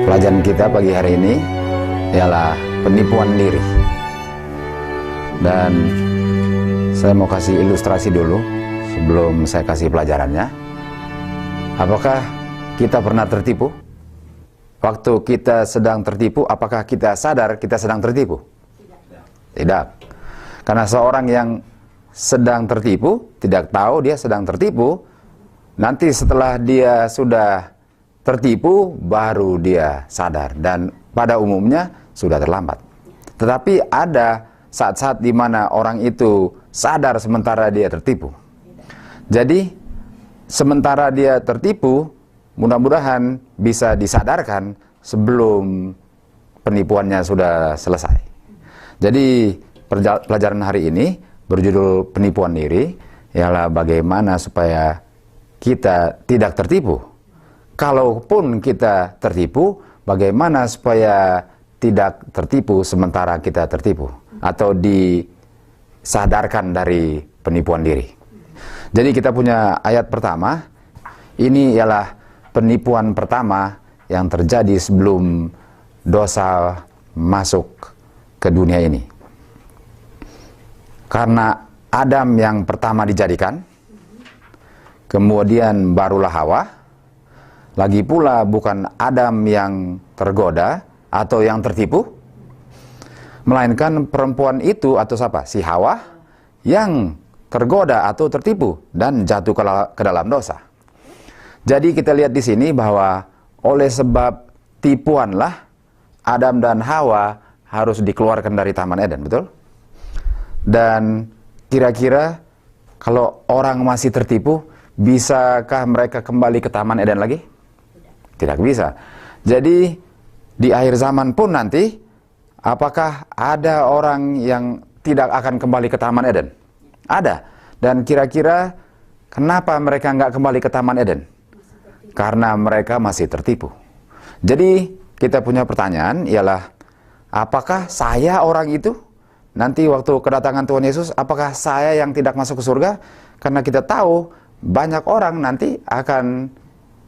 Pelajaran kita pagi hari ini ialah penipuan diri. Dan saya mau kasih ilustrasi dulu sebelum saya kasih pelajarannya. Apakah kita pernah tertipu? Waktu kita sedang tertipu, apakah kita sadar kita sedang tertipu? Tidak. Karena seorang yang sedang tertipu, tidak tahu dia sedang tertipu. Nanti setelah dia sudah tertipu, baru dia sadar. Dan pada umumnya sudah terlambat. Tetapi ada saat-saat di mana orang itu sadar sementara dia tertipu. Jadi, sementara dia tertipu, mudah-mudahan bisa disadarkan sebelum penipuannya sudah selesai. Jadi, pelajaran hari ini berjudul penipuan diri, ialah bagaimana supaya kita tidak tertipu. Kalaupun kita tertipu, bagaimana supaya tidak tertipu sementara kita tertipu atau disadarkan dari penipuan diri. Jadi kita punya ayat pertama. Ini ialah penipuan pertama yang terjadi sebelum dosa masuk ke dunia ini. Karena Adam yang pertama dijadikan, kemudian barulah Hawa. Lagi pula bukan Adam yang tergoda atau yang tertipu, melainkan perempuan itu atau siapa? Si Hawa yang tergoda atau tertipu dan jatuh ke dalam dosa. Jadi kita lihat di sini bahwa oleh sebab tipuanlah Adam dan Hawa harus dikeluarkan dari Taman Eden, betul? Dan kira-kira kalau orang masih tertipu, bisakah mereka kembali ke Taman Eden lagi? Tidak bisa. Jadi di akhir zaman pun nanti, apakah ada orang yang tidak akan kembali ke Taman Eden? Ada. Dan kira-kira kenapa mereka nggak kembali ke Taman Eden? Karena mereka masih tertipu. Jadi kita punya pertanyaan ialah, apakah saya orang itu? Nanti waktu kedatangan Tuhan Yesus, apakah saya yang tidak masuk ke surga? Karena kita tahu banyak orang nanti akan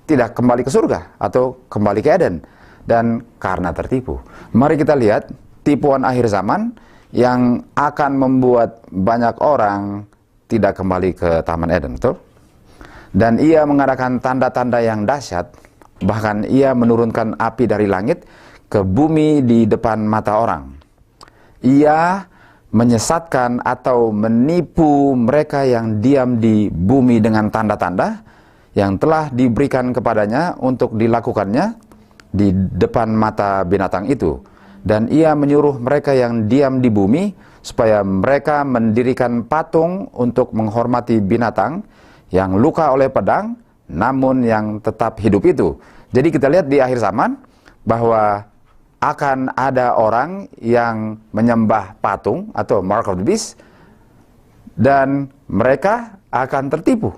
tidak kembali ke surga atau kembali ke Eden, dan karena tertipu. Mari kita lihat tipuan akhir zaman yang akan membuat banyak orang tidak kembali ke Taman Eden, betul? Dan ia mengadakan tanda-tanda yang dahsyat, bahkan ia menurunkan api dari langit ke bumi di depan mata orang. Ia menyesatkan atau menipu mereka yang diam di bumi dengan tanda-tanda yang telah diberikan kepadanya untuk dilakukannya di depan mata binatang itu. Dan ia menyuruh mereka yang diam di bumi supaya mereka mendirikan patung untuk menghormati binatang yang luka oleh pedang, namun yang tetap hidup itu. Jadi kita lihat di akhir zaman bahwa akan ada orang yang menyembah patung atau mark of the beast, dan mereka akan tertipu.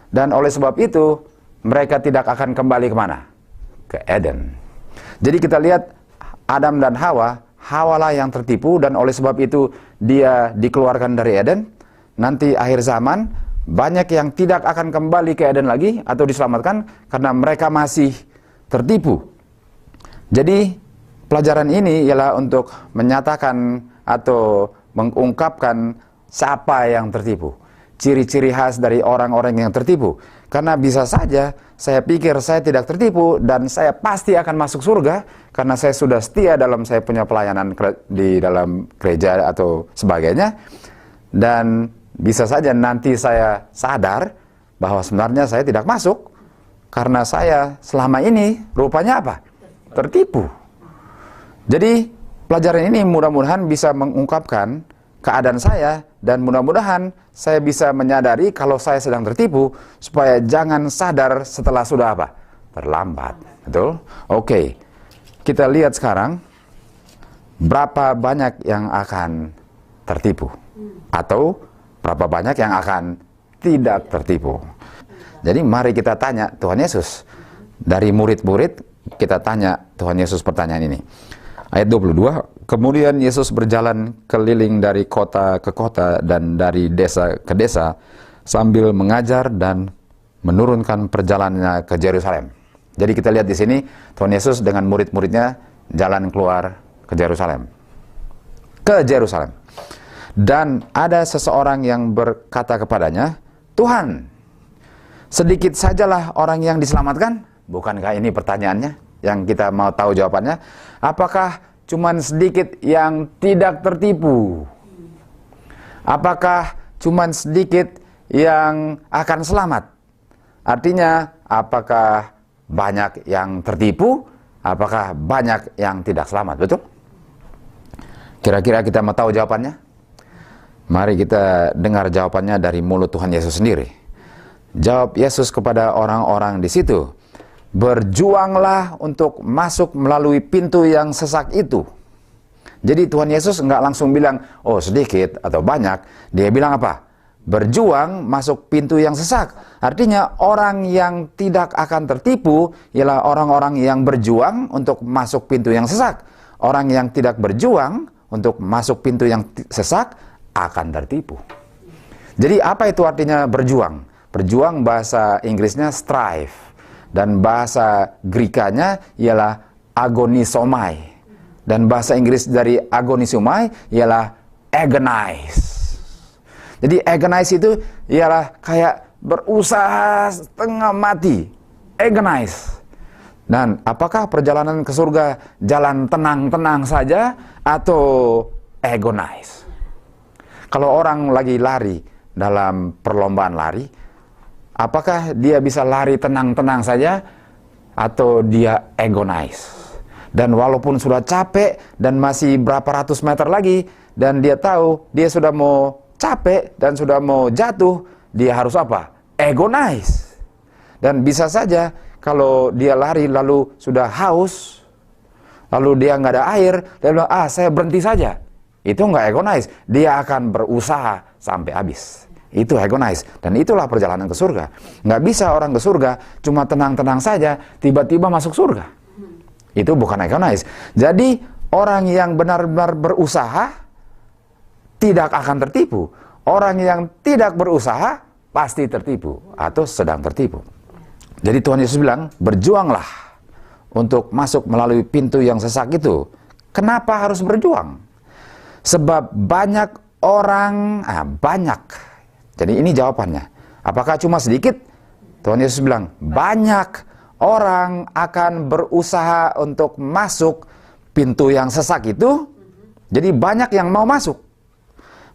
Dan oleh sebab itu, mereka tidak akan kembali kemana? Ke Eden. Jadi kita lihat Adam dan Hawa, Hawalah yang tertipu, dan oleh sebab itu dia dikeluarkan dari Eden. Nanti akhir zaman, banyak yang tidak akan kembali ke Eden lagi atau diselamatkan karena mereka masih tertipu. Jadi pelajaran ini ialah untuk menyatakan atau mengungkapkan siapa yang tertipu. Ciri-ciri khas dari orang-orang yang tertipu. Karena bisa saja saya pikir saya tidak tertipu dan saya pasti akan masuk surga karena saya sudah setia dalam saya punya pelayanan di dalam gereja atau sebagainya. Dan bisa saja nanti saya sadar bahwa sebenarnya saya tidak masuk karena saya selama ini rupanya apa? Tertipu. Jadi pelajaran ini mudah-mudahan bisa mengungkapkan keadaan saya, dan mudah-mudahan saya bisa menyadari kalau saya sedang tertipu supaya jangan sadar setelah sudah apa? Terlambat. Betul? Oke. Kita lihat sekarang berapa banyak yang akan tertipu atau berapa banyak yang akan tidak tertipu. Jadi mari kita tanya Tuhan Yesus. Dari murid-murid kita tanya Tuhan Yesus pertanyaan ini. Ayat 22, kemudian Yesus berjalan keliling dari kota ke kota dan dari desa ke desa sambil mengajar dan menurunkan perjalanannya ke Yerusalem. Jadi kita lihat di sini, Tuhan Yesus dengan murid-muridnya jalan keluar ke Yerusalem. Ke Yerusalem. Dan ada seseorang yang berkata kepadanya, Tuhan, sedikit sajalah orang yang diselamatkan? Bukankah ini pertanyaannya yang kita mau tahu jawabannya? Apakah cuman sedikit yang tidak tertipu? Apakah cuman sedikit yang akan selamat? Artinya, apakah banyak yang tertipu? Apakah banyak yang tidak selamat? Betul? Kira-kira kita mau tahu jawabannya? Mari kita dengar jawabannya dari mulut Tuhan Yesus sendiri. Jawab Yesus kepada orang-orang di situ, berjuanglah untuk masuk melalui pintu yang sesak itu. Jadi Tuhan Yesus nggak langsung bilang, oh sedikit atau banyak. Dia bilang apa? Berjuang masuk pintu yang sesak. Artinya orang yang tidak akan tertipu ialah orang-orang yang berjuang untuk masuk pintu yang sesak. Orang yang tidak berjuang untuk masuk pintu yang sesak akan tertipu. Jadi apa itu artinya berjuang? Berjuang bahasa Inggrisnya strive. Dan bahasa Grekanya ialah agonisomai. Dan bahasa Inggris dari agonisomai ialah agonize. Jadi agonize itu ialah kayak berusaha setengah mati. Agonize. Dan apakah perjalanan ke surga jalan tenang-tenang saja atau agonize? Kalau orang lagi lari dalam perlombaan lari, apakah dia bisa lari tenang-tenang saja atau dia agonize? Dan walaupun sudah capek dan masih berapa ratus meter lagi dan dia tahu dia sudah mau capek dan sudah mau jatuh, dia harus apa? Agonize. Dan bisa saja kalau dia lari lalu sudah haus, lalu dia nggak ada air, dia bilang, saya berhenti saja. Itu nggak agonize, dia akan berusaha sampai habis. Itu agonize. Dan itulah perjalanan ke surga. Nggak bisa orang ke surga cuma tenang-tenang saja, tiba-tiba masuk surga. Itu bukan agonize. Jadi orang yang benar-benar berusaha tidak akan tertipu. Orang yang tidak berusaha pasti tertipu atau sedang tertipu. Jadi Tuhan Yesus bilang, berjuanglah untuk masuk melalui pintu yang sesak itu. Kenapa harus berjuang? Sebab banyak orang, banyak. Jadi ini jawabannya. Apakah cuma sedikit? Tuhan Yesus bilang, banyak orang akan berusaha untuk masuk pintu yang sesak itu. Jadi banyak yang mau masuk.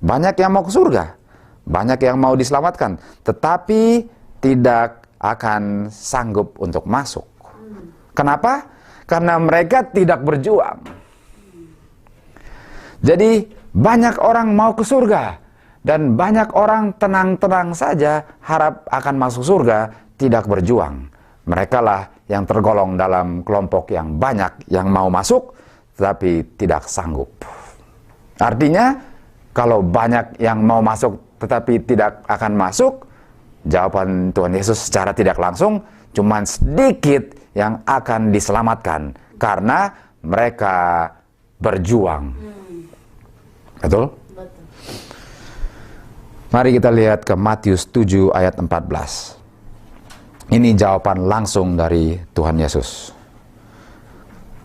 Banyak yang mau ke surga. Banyak yang mau diselamatkan. Tetapi tidak akan sanggup untuk masuk. Kenapa? Karena mereka tidak berjuang. Jadi banyak orang mau ke surga. Dan banyak orang tenang-tenang saja harap akan masuk surga, tidak berjuang. Mereka lah yang tergolong dalam kelompok yang banyak yang mau masuk, tetapi tidak sanggup. Artinya, kalau banyak yang mau masuk tetapi tidak akan masuk, jawaban Tuhan Yesus secara tidak langsung, cuma sedikit yang akan diselamatkan. Karena mereka berjuang. Betul? Mari kita lihat ke Matius 7 ayat 14. Ini jawaban langsung dari Tuhan Yesus.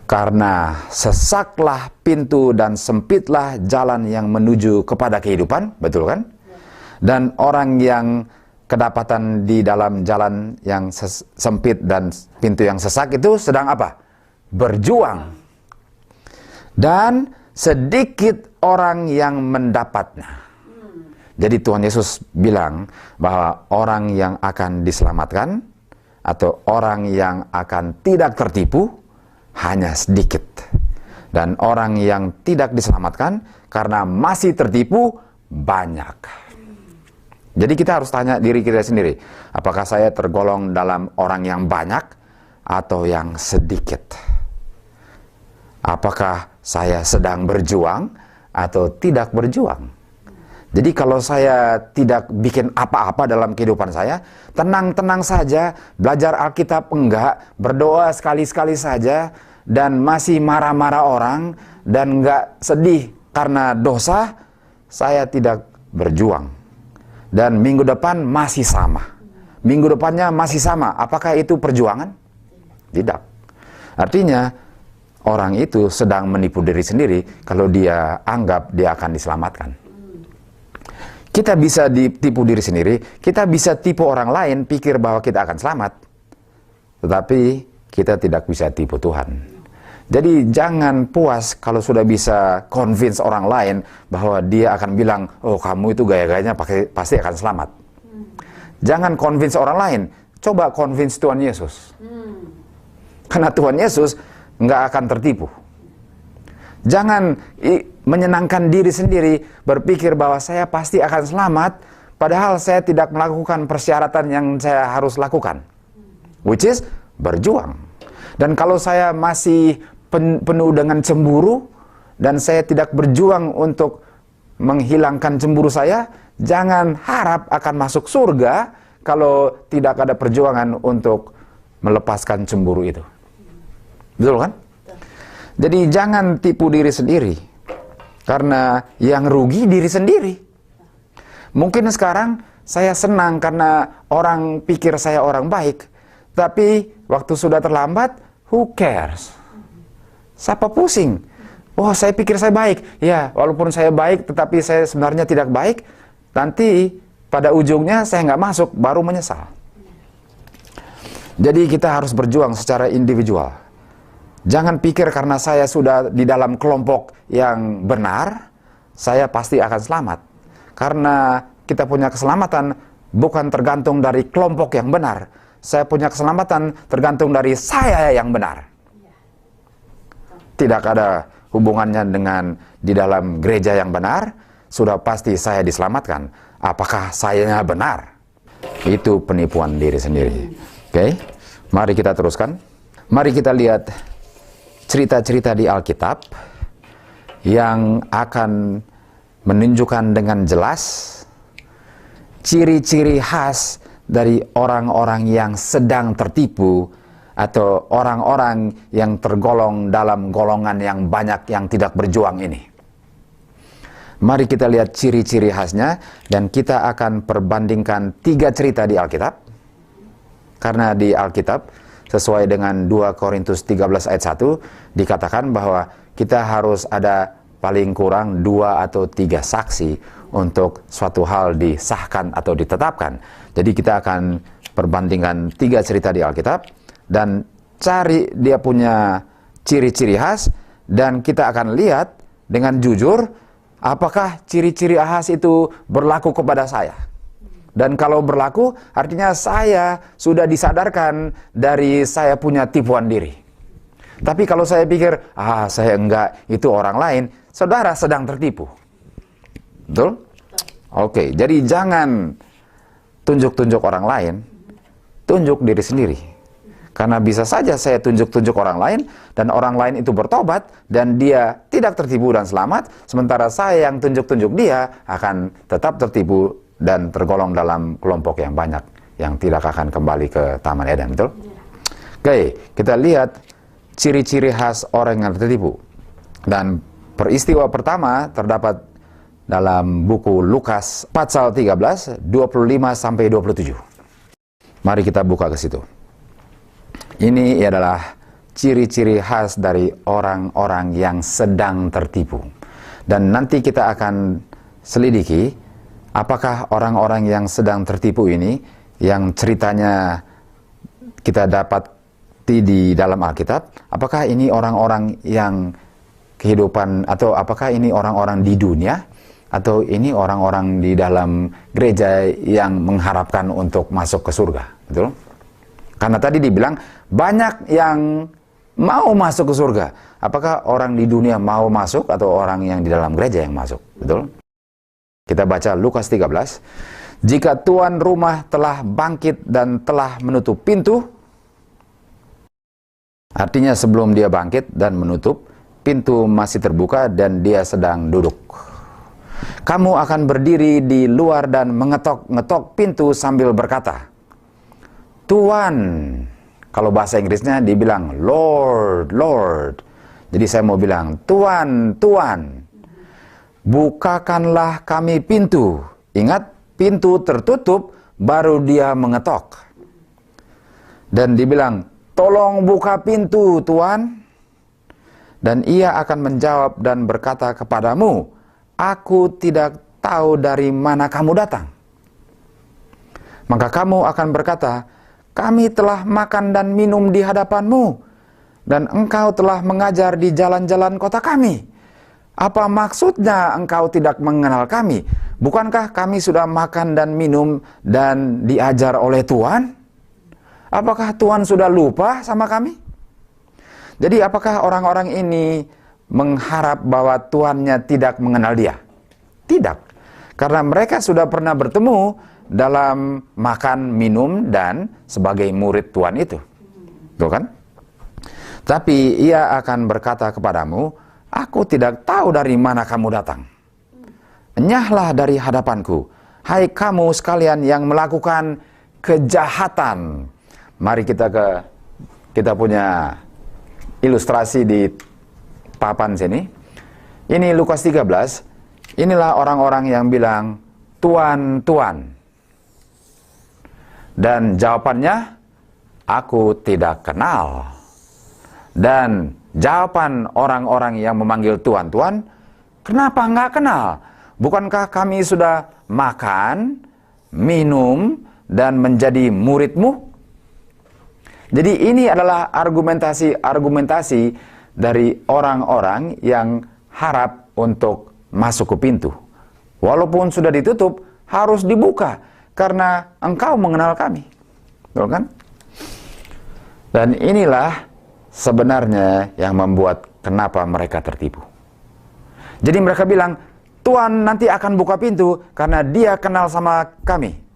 Karena sesaklah pintu dan sempitlah jalan yang menuju kepada kehidupan, betul kan? Dan orang yang kedapatan di dalam jalan yang sempit dan pintu yang sesak itu sedang apa? Berjuang. Dan sedikit orang yang mendapatnya. Jadi Tuhan Yesus bilang bahwa orang yang akan diselamatkan atau orang yang akan tidak tertipu hanya sedikit. Dan orang yang tidak diselamatkan karena masih tertipu banyak. Jadi kita harus tanya diri kita sendiri, apakah saya tergolong dalam orang yang banyak atau yang sedikit? Apakah saya sedang berjuang atau tidak berjuang? Jadi kalau saya tidak bikin apa-apa dalam kehidupan saya, tenang-tenang saja, belajar Alkitab enggak, berdoa sekali-sekali saja, dan masih marah-marah orang, dan enggak sedih karena dosa, saya tidak berjuang. Dan minggu depan masih sama. Minggu depannya masih sama. Apakah itu perjuangan? Tidak. Artinya, orang itu sedang menipu diri sendiri kalau dia anggap dia akan diselamatkan. Kita bisa ditipu diri sendiri, kita bisa tipu orang lain, pikir bahwa kita akan selamat. Tetapi kita tidak bisa tipu Tuhan. Jadi jangan puas kalau sudah bisa convince orang lain bahwa dia akan bilang, oh kamu itu gaya-gayanya pasti akan selamat. Jangan convince orang lain, coba convince Tuhan Yesus. Karena Tuhan Yesus nggak akan tertipu. Jangan menyenangkan diri sendiri, berpikir bahwa saya pasti akan selamat, padahal saya tidak melakukan persyaratan yang saya harus lakukan. Which is, berjuang. Dan kalau saya masih penuh dengan cemburu, dan saya tidak berjuang untuk menghilangkan cemburu saya, jangan harap akan masuk surga kalau tidak ada perjuangan untuk melepaskan cemburu itu. Betul kan? Jadi jangan tipu diri sendiri, karena yang rugi diri sendiri. Mungkin sekarang saya senang karena orang pikir saya orang baik, tapi waktu sudah terlambat, who cares? Siapa pusing? Oh, saya pikir saya baik. Ya, walaupun saya baik, tetapi saya sebenarnya tidak baik. Nanti pada ujungnya saya nggak masuk, baru menyesal. Jadi kita harus berjuang secara individual. Jangan pikir karena saya sudah di dalam kelompok yang benar, saya pasti akan selamat. Karena kita punya keselamatan bukan tergantung dari kelompok yang benar. Saya punya keselamatan tergantung dari saya yang benar. Tidak ada hubungannya dengan di dalam gereja yang benar, sudah pasti saya diselamatkan. Apakah sayanya benar? Itu penipuan diri sendiri. Oke, mari kita teruskan. Mari kita lihat cerita-cerita di Alkitab yang akan menunjukkan dengan jelas ciri-ciri khas dari orang-orang yang sedang tertipu atau orang-orang yang tergolong dalam golongan yang banyak yang tidak berjuang ini. Mari kita lihat ciri-ciri khasnya dan kita akan perbandingkan 3 cerita di Alkitab. Karena di Alkitab sesuai dengan 2 Korintus 13 ayat 1 dikatakan bahwa kita harus ada paling kurang 2 atau 3 saksi untuk suatu hal disahkan atau ditetapkan. Jadi kita akan perbandingkan 3 cerita di Alkitab dan cari dia punya ciri-ciri khas, dan kita akan lihat dengan jujur apakah ciri-ciri khas itu berlaku kepada saya. Dan kalau berlaku, artinya saya sudah disadarkan dari saya punya tipuan diri. Tapi kalau saya pikir, saya enggak, itu orang lain, saudara sedang tertipu. Betul? Oke, jadi jangan tunjuk-tunjuk orang lain, tunjuk diri sendiri. Karena bisa saja saya tunjuk-tunjuk orang lain, dan orang lain itu bertobat, dan dia tidak tertipu dan selamat, sementara saya yang tunjuk-tunjuk dia akan tetap tertipu dan tergolong dalam kelompok yang banyak yang tidak akan kembali ke Taman Eden, betul? Oke, kita lihat ciri-ciri khas orang yang tertipu. Dan peristiwa pertama terdapat dalam buku Lukas pasal 13, 25-27. Mari kita buka ke situ. Ini adalah ciri-ciri khas dari orang-orang yang sedang tertipu. Dan nanti kita akan selidiki apakah orang-orang yang sedang tertipu ini, yang ceritanya kita dapat di dalam Alkitab, apakah ini orang-orang yang kehidupan, atau apakah ini orang-orang di dunia, atau ini orang-orang di dalam gereja yang mengharapkan untuk masuk ke surga, betul? Karena tadi dibilang banyak yang mau masuk ke surga. Apakah orang di dunia mau masuk atau orang yang di dalam gereja yang masuk, betul? Kita baca Lukas 13. Jika tuan rumah telah bangkit dan telah menutup pintu, artinya sebelum dia bangkit dan menutup, pintu masih terbuka dan dia sedang duduk. Kamu akan berdiri di luar dan mengetok-ngetok pintu sambil berkata, Tuan. Kalau bahasa Inggrisnya dibilang Lord, Lord. Jadi saya mau bilang, Tuan, Tuan, bukakanlah kami pintu. Ingat, pintu tertutup, baru dia mengetok. Dan dibilang, tolong buka pintu Tuan. Dan ia akan menjawab dan berkata kepadamu, aku tidak tahu dari mana kamu datang. Maka kamu akan berkata, kami telah makan dan minum di hadapanmu, dan engkau telah mengajar di jalan-jalan kota kami. Apa maksudnya engkau tidak mengenal kami? Bukankah kami sudah makan dan minum dan diajar oleh Tuhan? Apakah Tuhan sudah lupa sama kami? Jadi apakah orang-orang ini mengharap bahwa tuannya tidak mengenal dia? Tidak. Karena mereka sudah pernah bertemu dalam makan, minum, dan sebagai murid Tuhan itu. Tuh kan? Tapi ia akan berkata kepadamu, aku tidak tahu dari mana kamu datang. Enyahlah dari hadapanku, hai kamu sekalian yang melakukan kejahatan. Mari kita punya ilustrasi di papan sini. Ini Lukas 13. Inilah orang-orang yang bilang, Tuan, Tuan. Dan jawabannya, aku tidak kenal. Dan jawaban orang-orang yang memanggil Tuan, Tuan, kenapa nggak kenal? Bukankah kami sudah makan, minum, dan menjadi muridmu? Jadi ini adalah argumentasi dari orang-orang yang harap untuk masuk ke pintu. Walaupun sudah ditutup, harus dibuka karena engkau mengenal kami. Betul kan? Dan inilah sebenarnya yang membuat kenapa mereka tertipu. Jadi mereka bilang, Tuhan nanti akan buka pintu karena dia kenal sama kami.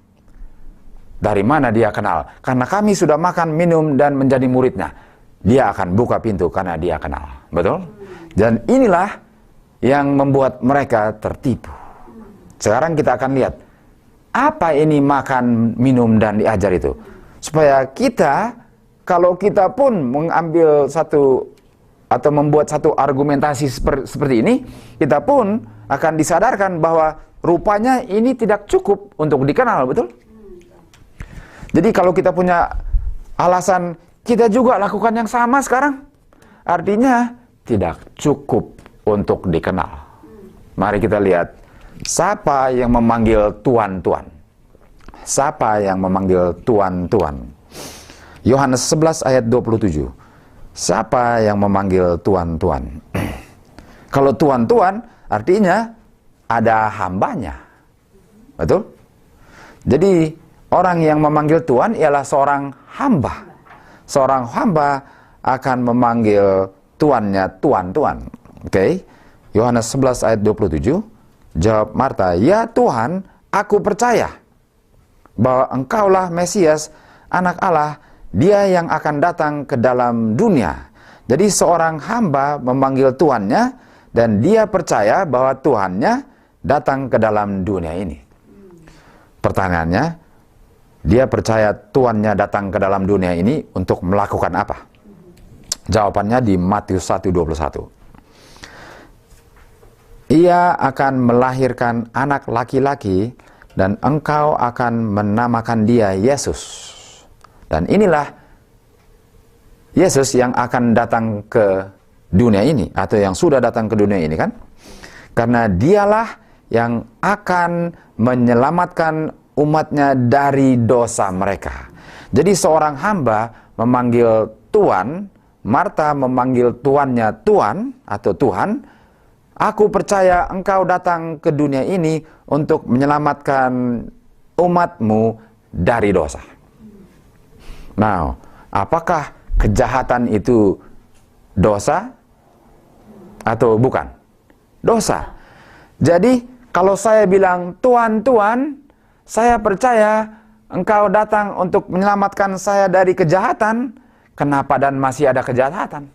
Dari mana dia kenal? Karena kami sudah makan, minum, dan menjadi muridnya. Dia akan buka pintu karena dia kenal. Betul? Dan inilah yang membuat mereka tertipu. Sekarang kita akan lihat, apa ini makan, minum, dan diajar itu? Supaya kita, kalau kita pun mengambil satu atau membuat satu argumentasi seperti ini, kita pun akan disadarkan bahwa rupanya ini tidak cukup untuk dikenal, betul? Jadi kalau kita punya alasan, kita juga lakukan yang sama sekarang. Artinya tidak cukup untuk dikenal. Mari kita lihat, siapa yang memanggil Tuan-Tuan? Siapa yang memanggil Tuan-Tuan? Yohanes 11 ayat 27. Siapa yang memanggil Tuan-Tuan? Kalau Tuan-Tuan artinya ada hambanya. Betul? Jadi orang yang memanggil Tuhan ialah seorang hamba. Seorang hamba akan memanggil tuannya Tuan-Tuan. Oke. Yohanes 11 ayat 27. Jawab Marta, ya Tuhan, aku percaya bahwa engkaulah Mesias, anak Allah, dia yang akan datang ke dalam dunia. Jadi seorang hamba memanggil tuannya dan dia percaya bahwa Tuhannya datang ke dalam dunia ini. Pertanyaannya, dia percaya tuannya datang ke dalam dunia ini untuk melakukan apa? Jawabannya di Matius 1:21. Ia akan melahirkan anak laki-laki dan engkau akan menamakan dia Yesus. Dan inilah Yesus yang akan datang ke dunia ini atau yang sudah datang ke dunia ini kan? Karena dialah yang akan menyelamatkan umatnya dari dosa mereka. Jadi seorang hamba memanggil Tuan, Marta memanggil tuannya Tuan atau Tuhan. Aku percaya engkau datang ke dunia ini untuk menyelamatkan umatmu dari dosa. Nah, apakah kejahatan itu dosa atau bukan? Dosa. Jadi kalau saya bilang Tuan, Tuan, saya percaya engkau datang untuk menyelamatkan saya dari kejahatan. Kenapa dan masih ada kejahatan?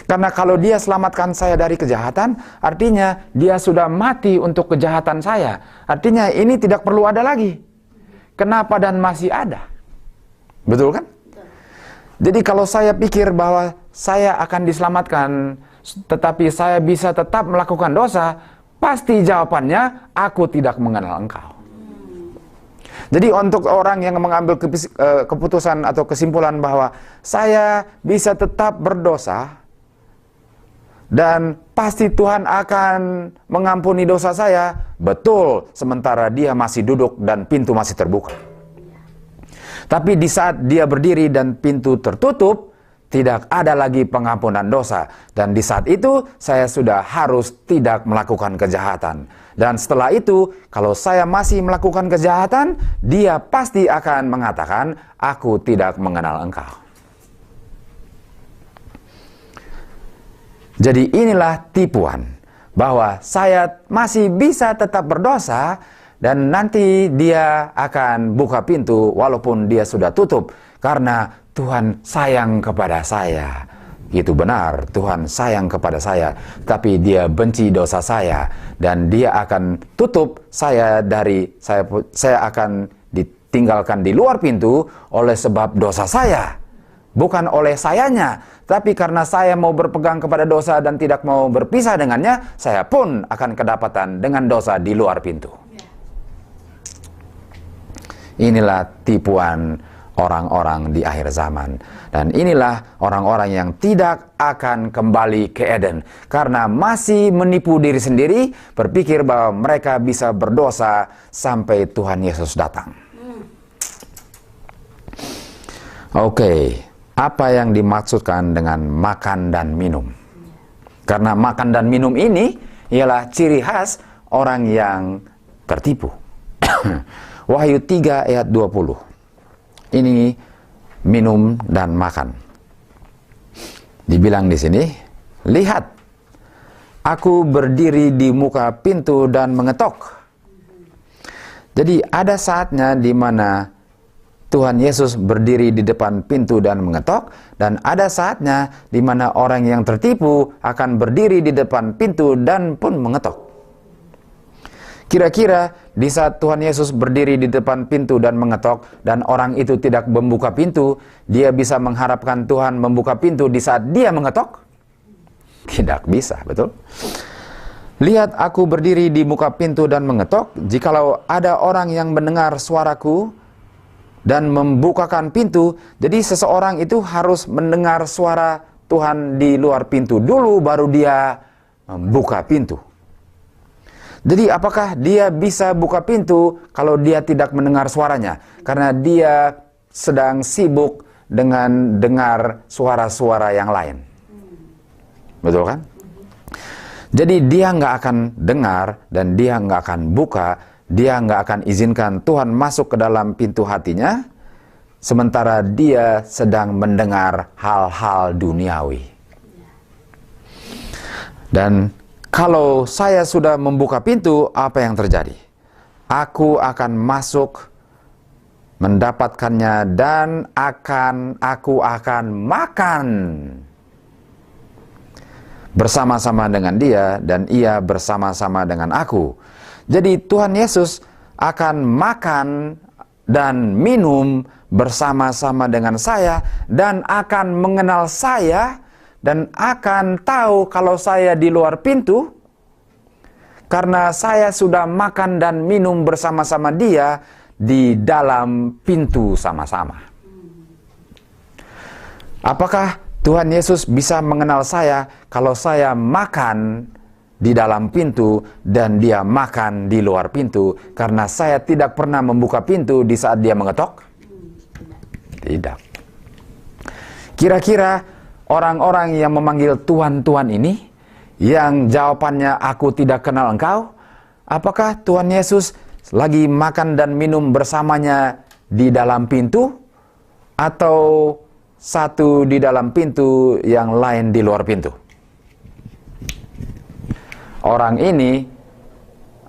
Karena kalau dia selamatkan saya dari kejahatan, artinya dia sudah mati untuk kejahatan saya. Artinya ini tidak perlu ada lagi. Kenapa dan masih ada? Betul kan? Jadi kalau saya pikir bahwa saya akan diselamatkan, tetapi saya bisa tetap melakukan dosa, pasti jawabannya, aku tidak mengenal engkau. Jadi untuk orang yang mengambil keputusan atau kesimpulan bahwa saya bisa tetap berdosa dan pasti Tuhan akan mengampuni dosa saya, betul, sementara dia masih duduk dan pintu masih terbuka. Tapi di saat dia berdiri dan pintu tertutup, tidak ada lagi pengampunan dosa. Dan di saat itu saya sudah harus tidak melakukan kejahatan. Dan setelah itu, kalau saya masih melakukan kejahatan, dia pasti akan mengatakan, aku tidak mengenal engkau. Jadi inilah tipuan, bahwa saya masih bisa tetap berdosa, dan nanti dia akan buka pintu walaupun dia sudah tutup, karena Tuhan sayang kepada saya. Itu benar, Tuhan sayang kepada saya, tapi dia benci dosa saya, dan dia akan tutup saya akan ditinggalkan di luar pintu oleh sebab dosa saya. Bukan oleh sayanya, tapi karena saya mau berpegang kepada dosa dan tidak mau berpisah dengannya, saya pun akan kedapatan dengan dosa di luar pintu. Inilah tipuan orang-orang di akhir zaman. Dan inilah orang-orang yang tidak akan kembali ke Eden, karena masih menipu diri sendiri, berpikir bahwa mereka bisa berdosa sampai Tuhan Yesus datang. Oke, apa yang dimaksudkan dengan makan dan minum? Karena makan dan minum ini ialah ciri khas orang yang tertipu. Wahyu 3 ayat 20. Ini minum dan makan. Dibilang di sini, lihat, aku berdiri di muka pintu dan mengetok. Jadi ada saatnya di mana Tuhan Yesus berdiri di depan pintu dan mengetok, dan ada saatnya di mana orang yang tertipu akan berdiri di depan pintu dan pun mengetok. Kira-kira di saat Tuhan Yesus berdiri di depan pintu dan mengetok, dan orang itu tidak membuka pintu, dia bisa mengharapkan Tuhan membuka pintu di saat dia mengetok? Tidak bisa, betul? Lihat, aku berdiri di muka pintu dan mengetok. Jikalau ada orang yang mendengar suaraku dan membukakan pintu, jadi seseorang itu harus mendengar suara Tuhan di luar pintu dulu, baru dia membuka pintu. Jadi apakah dia bisa buka pintu kalau dia tidak mendengar suaranya? Karena dia sedang sibuk dengan dengar suara-suara yang lain. Betul kan? Jadi dia nggak akan dengar dan dia nggak akan buka, dia nggak akan izinkan Tuhan masuk ke dalam pintu hatinya, sementara dia sedang mendengar hal-hal duniawi. Dan kalau saya sudah membuka pintu, apa yang terjadi? Aku akan masuk, mendapatkannya, dan aku akan makan bersama-sama dengan dia, dan ia bersama-sama dengan aku. Jadi Tuhan Yesus akan makan dan minum bersama-sama dengan saya, dan akan mengenal saya, dan akan tahu kalau saya di luar pintu, karena saya sudah makan dan minum bersama-sama dia di dalam pintu sama-sama. Apakah Tuhan Yesus bisa mengenal saya kalau saya makan di dalam pintu dan dia makan di luar pintu, karena saya tidak pernah membuka pintu di saat dia mengetok? Tidak. Kira-kira orang-orang yang memanggil Tuhan-Tuhan ini, yang jawabannya aku tidak kenal engkau, apakah Tuhan Yesus lagi makan dan minum bersamanya di dalam pintu, atau satu di dalam pintu yang lain di luar pintu? Orang ini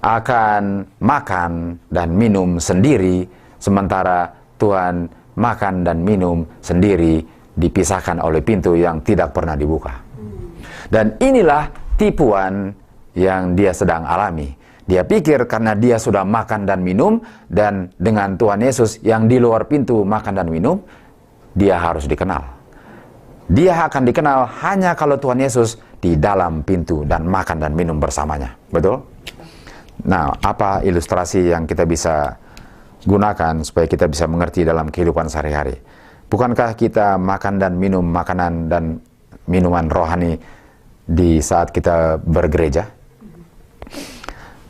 akan makan dan minum sendiri, sementara Tuhan makan dan minum sendiri, dipisahkan oleh pintu yang tidak pernah dibuka. Dan inilah tipuan yang dia sedang alami. Dia pikir karena dia sudah makan dan minum, dan dengan Tuhan Yesus yang di luar pintu makan dan minum, dia harus dikenal. Dia akan dikenal hanya kalau Tuhan Yesus di dalam pintu dan makan dan minum bersamanya. Betul? Nah, apa ilustrasi yang kita bisa gunakan supaya kita bisa mengerti dalam kehidupan sehari-hari. Bukankah kita makan dan minum makanan dan minuman rohani di saat kita bergereja?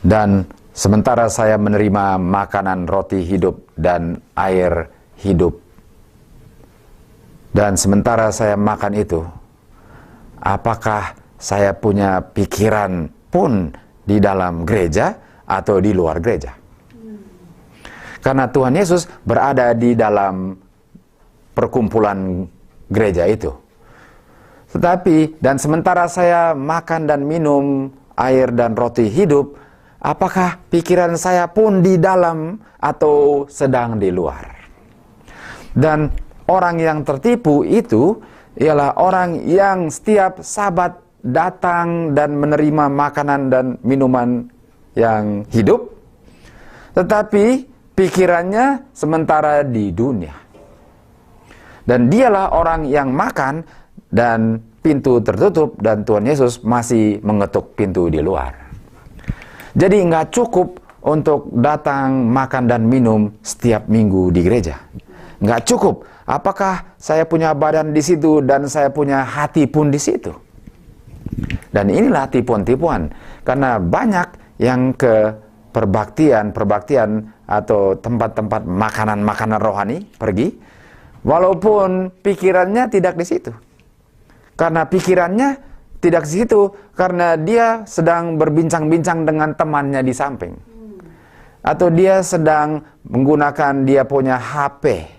Dan sementara saya menerima makanan roti hidup dan air hidup, dan sementara saya makan itu, apakah saya punya pikiran pun di dalam gereja atau di luar gereja? Karena Tuhan Yesus berada di dalam perkumpulan gereja itu. Tetapi, dan sementara saya makan dan minum air dan roti hidup, apakah pikiran saya pun di dalam atau sedang di luar? Dan orang yang tertipu itu ialah orang yang setiap Sabat datang dan menerima makanan dan minuman yang hidup, tetapi pikirannya sementara di dunia. Dan dialah orang yang makan dan pintu tertutup dan Tuhan Yesus masih mengetuk pintu di luar. Jadi nggak cukup untuk datang makan dan minum setiap minggu di gereja. Nggak cukup. Apakah saya punya badan di situ dan saya punya hati pun di situ? Dan inilah tipuan-tipuan. Karena banyak yang ke perbaktian atau tempat-tempat makanan-makanan rohani pergi, walaupun pikirannya tidak di situ. Karena pikirannya tidak di situ, karena dia sedang berbincang-bincang dengan temannya di samping. Atau dia sedang menggunakan dia punya HP,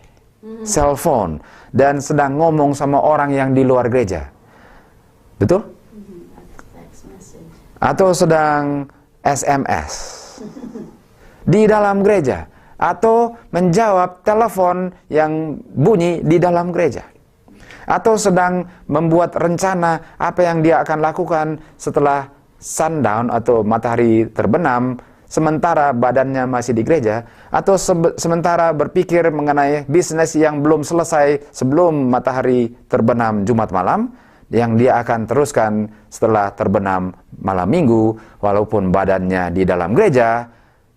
cellphone, dan sedang ngomong sama orang yang di luar gereja. Betul? Atau sedang SMS di dalam gereja, atau menjawab telepon yang bunyi di dalam gereja, atau sedang membuat rencana apa yang dia akan lakukan setelah sundown atau matahari terbenam, sementara badannya masih di gereja, atau sementara berpikir mengenai bisnis yang belum selesai sebelum matahari terbenam Jumat malam, yang dia akan teruskan setelah terbenam malam minggu, walaupun badannya di dalam gereja,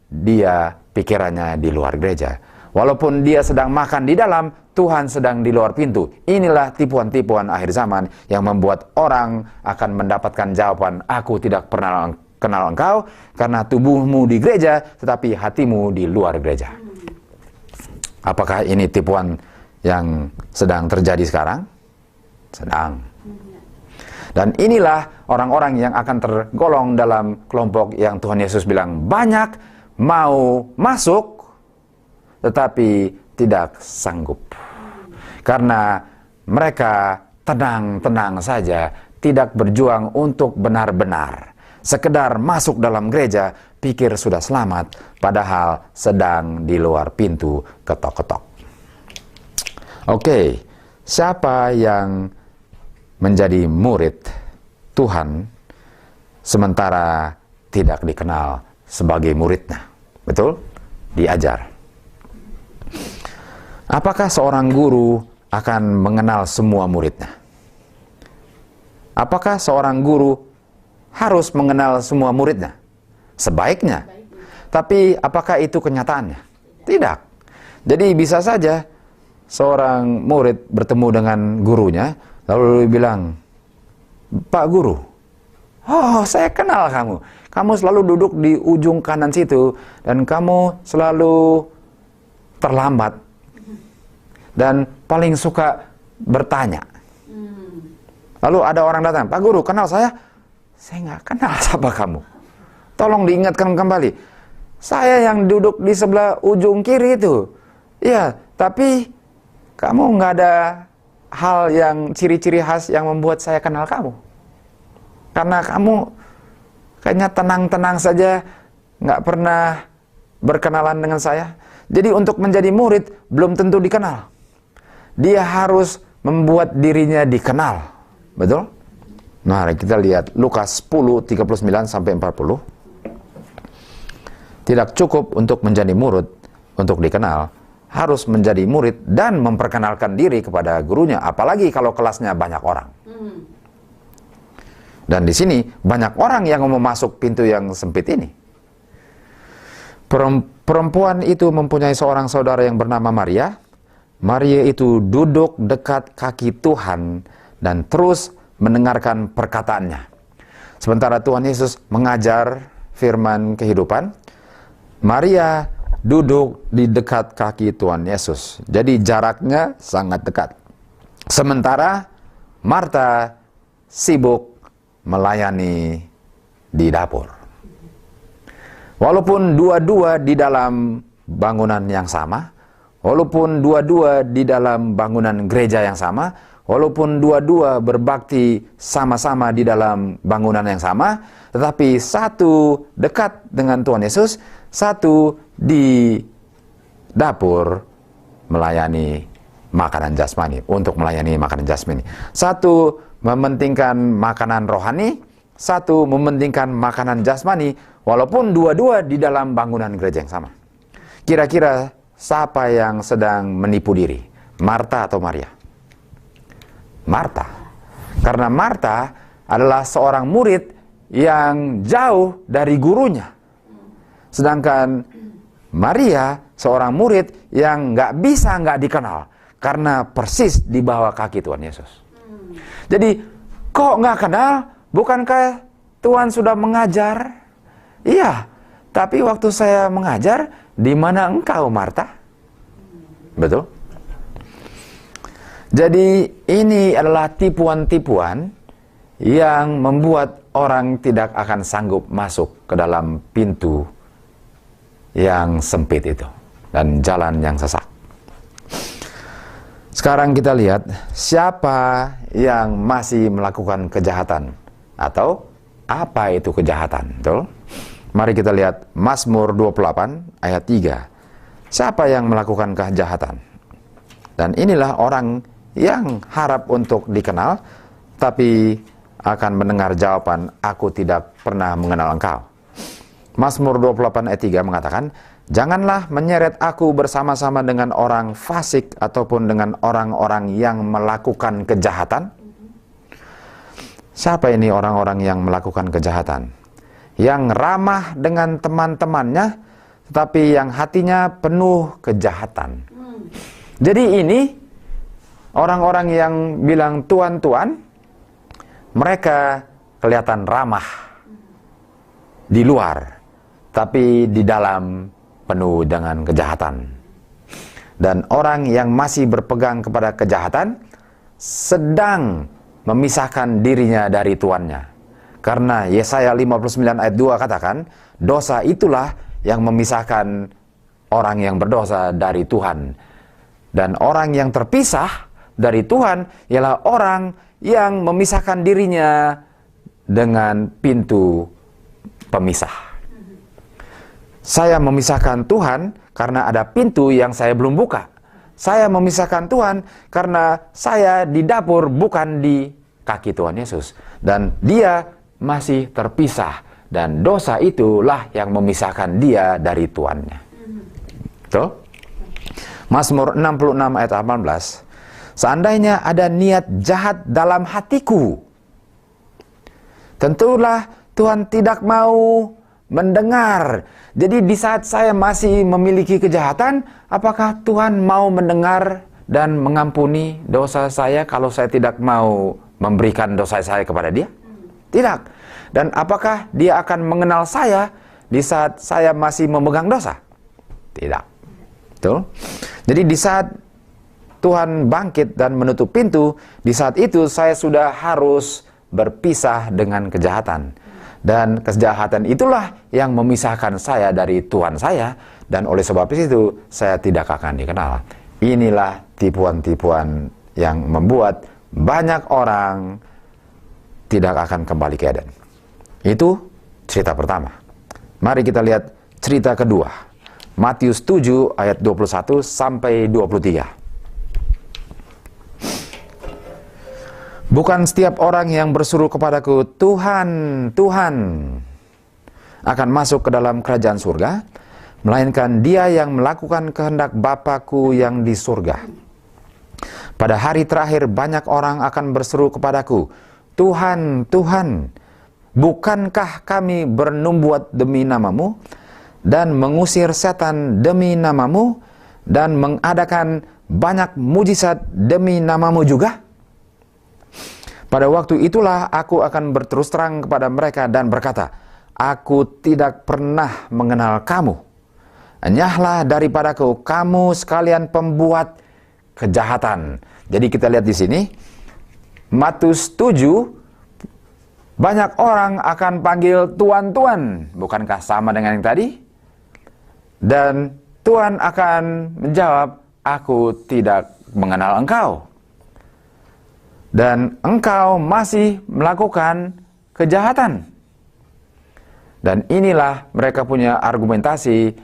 dia pikirannya di luar gereja. Walaupun dia sedang makan di dalam, Tuhan sedang di luar pintu. Inilah tipuan-tipuan akhir zaman yang membuat orang akan mendapatkan jawaban, aku tidak pernah kenal engkau, karena tubuhmu di gereja, tetapi hatimu di luar gereja. Apakah ini tipuan yang sedang terjadi sekarang? Sedang. Dan inilah orang-orang yang akan tergolong dalam kelompok yang Tuhan Yesus bilang, banyak mau masuk, tetapi tidak sanggup. Karena mereka tenang-tenang saja, tidak berjuang untuk benar-benar. Sekedar masuk dalam gereja, pikir sudah selamat, padahal sedang di luar pintu ketok-ketok. Oke, siapa yang menjadi murid Tuhan sementara tidak dikenal sebagai muridnya? Betul? Diajar. Apakah seorang guru akan mengenal semua muridnya? Apakah seorang guru harus mengenal semua muridnya? Sebaiknya. Tapi apakah itu kenyataannya? Tidak. Jadi bisa saja seorang murid bertemu dengan gurunya, lalu bilang, Pak Guru, oh saya kenal kamu. Kamu selalu duduk di ujung kanan situ, dan kamu selalu terlambat. Dan paling suka bertanya. Lalu ada orang datang, Pak Guru, kenal saya? Saya nggak kenal siapa kamu. Tolong diingatkan kembali. Saya yang duduk di sebelah ujung kiri itu. Iya, tapi kamu nggak ada hal yang ciri-ciri khas yang membuat saya kenal kamu. Karena kamu kayaknya tenang-tenang saja, nggak pernah berkenalan dengan saya. Jadi untuk menjadi murid belum tentu dikenal. Dia harus membuat dirinya dikenal. Betul? Mari kita lihat Lukas 10:39-40. Tidak cukup untuk menjadi murid untuk dikenal, harus menjadi murid dan memperkenalkan diri kepada gurunya, apalagi kalau kelasnya banyak orang. Dan di sini banyak orang yang mau masuk pintu yang sempit ini. Perempuan itu mempunyai seorang saudara yang bernama Maria. Maria itu duduk dekat kaki Tuhan dan terus mendengarkan perkataannya. Sementara Tuhan Yesus mengajar firman kehidupan, Maria duduk di dekat kaki Tuhan Yesus. Jadi jaraknya sangat dekat. Sementara Marta sibuk melayani di dapur. Walaupun dua-dua di dalam bangunan yang sama, walaupun dua-dua di dalam bangunan gereja yang sama, walaupun dua-dua berbakti sama-sama di dalam bangunan yang sama, tetapi satu dekat dengan Tuhan Yesus, satu di dapur melayani makanan jasmani, untuk melayani makanan jasmani. Satu mementingkan makanan rohani, satu mementingkan makanan jasmani, walaupun dua-dua di dalam bangunan gereja yang sama. Kira-kira siapa yang sedang menipu diri? Marta atau Maria? Marta. Karena Marta adalah seorang murid yang jauh dari gurunya. Sedangkan Maria seorang murid yang nggak dikenal karena persis di bawah kaki Tuhan Yesus. Jadi, kok nggak kenal? Bukankah Tuhan sudah mengajar? Iya, tapi waktu saya mengajar, di mana engkau, Marta? Betul? Jadi ini adalah tipuan-tipuan yang membuat orang tidak akan sanggup masuk ke dalam pintu yang sempit itu dan jalan yang sesak. Sekarang kita lihat siapa yang masih melakukan kejahatan atau apa itu kejahatan, betul? Mari kita lihat Mazmur 28 ayat 3. Siapa yang melakukan kejahatan? Dan inilah orang yang harap untuk dikenal, tapi akan mendengar jawaban, aku tidak pernah mengenal engkau. Mazmur 28 ayat 3 mengatakan, janganlah menyeret aku bersama-sama dengan orang fasik ataupun dengan orang-orang yang melakukan kejahatan. Siapa ini orang-orang yang melakukan kejahatan? Yang ramah dengan teman-temannya, tetapi yang hatinya penuh kejahatan. Jadi ini orang-orang yang bilang Tuhan-Tuhan, mereka kelihatan ramah di luar, tapi di dalam penuh dengan kejahatan. Dan orang yang masih berpegang kepada kejahatan sedang memisahkan dirinya dari tuannya. Karena Yesaya 59 ayat 2 katakan, dosa itulah yang memisahkan orang yang berdosa dari Tuhan. Dan orang yang terpisah dari Tuhan ialah orang yang memisahkan dirinya dengan pintu pemisah. Saya memisahkan Tuhan karena ada pintu yang saya belum buka. Saya memisahkan Tuhan karena saya di dapur bukan di kaki Tuhan Yesus. Dan dia masih terpisah. Dan dosa itulah yang memisahkan dia dari Tuannya. Betul? Mazmur 66 ayat 18. Seandainya ada niat jahat dalam hatiku, tentulah Tuhan tidak mau mendengar. Jadi di saat saya masih memiliki kejahatan, apakah Tuhan mau mendengar dan mengampuni dosa saya kalau saya tidak mau memberikan dosa saya kepada dia? Tidak. Dan apakah dia akan mengenal saya di saat saya masih memegang dosa? Tidak. Betul? Jadi di saat Tuhan bangkit dan menutup pintu, di saat itu saya sudah harus berpisah dengan kejahatan. Dan kejahatan itulah yang memisahkan saya dari Tuhan saya, dan oleh sebab itu saya tidak akan dikenal. Inilah tipuan-tipuan yang membuat banyak orang tidak akan kembali ke Eden. Itu cerita pertama. Mari kita lihat cerita kedua. Matius 7 ayat 21 sampai 23. Bukan setiap orang yang berseru kepadaku, Tuhan, Tuhan, akan masuk ke dalam kerajaan surga, melainkan dia yang melakukan kehendak Bapa-Ku yang di surga. Pada hari terakhir banyak orang akan berseru kepadaku, Tuhan, Tuhan, bukankah kami bernubuat demi namamu, dan mengusir setan demi namamu dan mengadakan banyak mujizat demi namamu juga? Pada waktu itulah aku akan berterus terang kepada mereka dan berkata, aku tidak pernah mengenal kamu. Enyahlah daripadaku, kamu sekalian pembuat kejahatan. Jadi kita lihat di sini, Matius 7, banyak orang akan panggil Tuan-Tuan. Bukankah sama dengan yang tadi? Dan Tuhan akan menjawab, aku tidak mengenal engkau. Dan engkau masih melakukan kejahatan. Dan inilah mereka punya argumentasi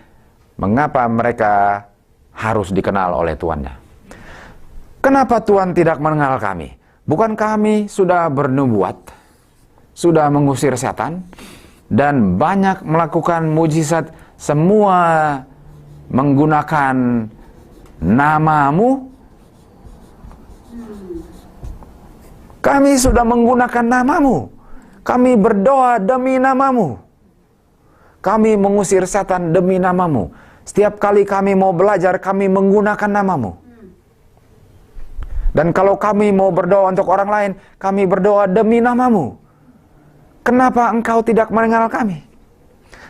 mengapa mereka harus dikenal oleh tuannya. Kenapa Tuhan tidak mengenal kami? Bukan kami sudah bernubuat, sudah mengusir setan, dan banyak melakukan mujizat, semua menggunakan namamu? Kami sudah menggunakan namamu. Kami berdoa demi namamu. Kami mengusir setan demi namamu. Setiap kali kami mau belajar, kami menggunakan namamu. Dan kalau kami mau berdoa untuk orang lain, kami berdoa demi namamu. Kenapa engkau tidak mengenal kami?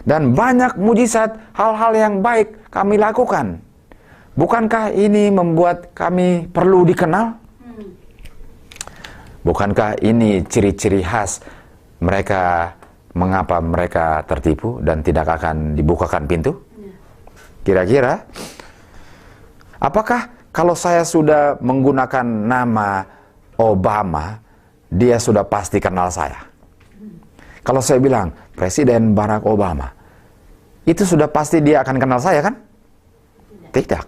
Dan banyak mujizat, hal-hal yang baik kami lakukan. Bukankah ini membuat kami perlu dikenal? Bukankah ini ciri-ciri khas mereka, mengapa mereka tertipu dan tidak akan dibukakan pintu? Kira-kira, apakah kalau saya sudah menggunakan nama Obama, dia sudah pasti kenal saya? Kalau saya bilang, Presiden Barack Obama, itu sudah pasti dia akan kenal saya kan? Tidak.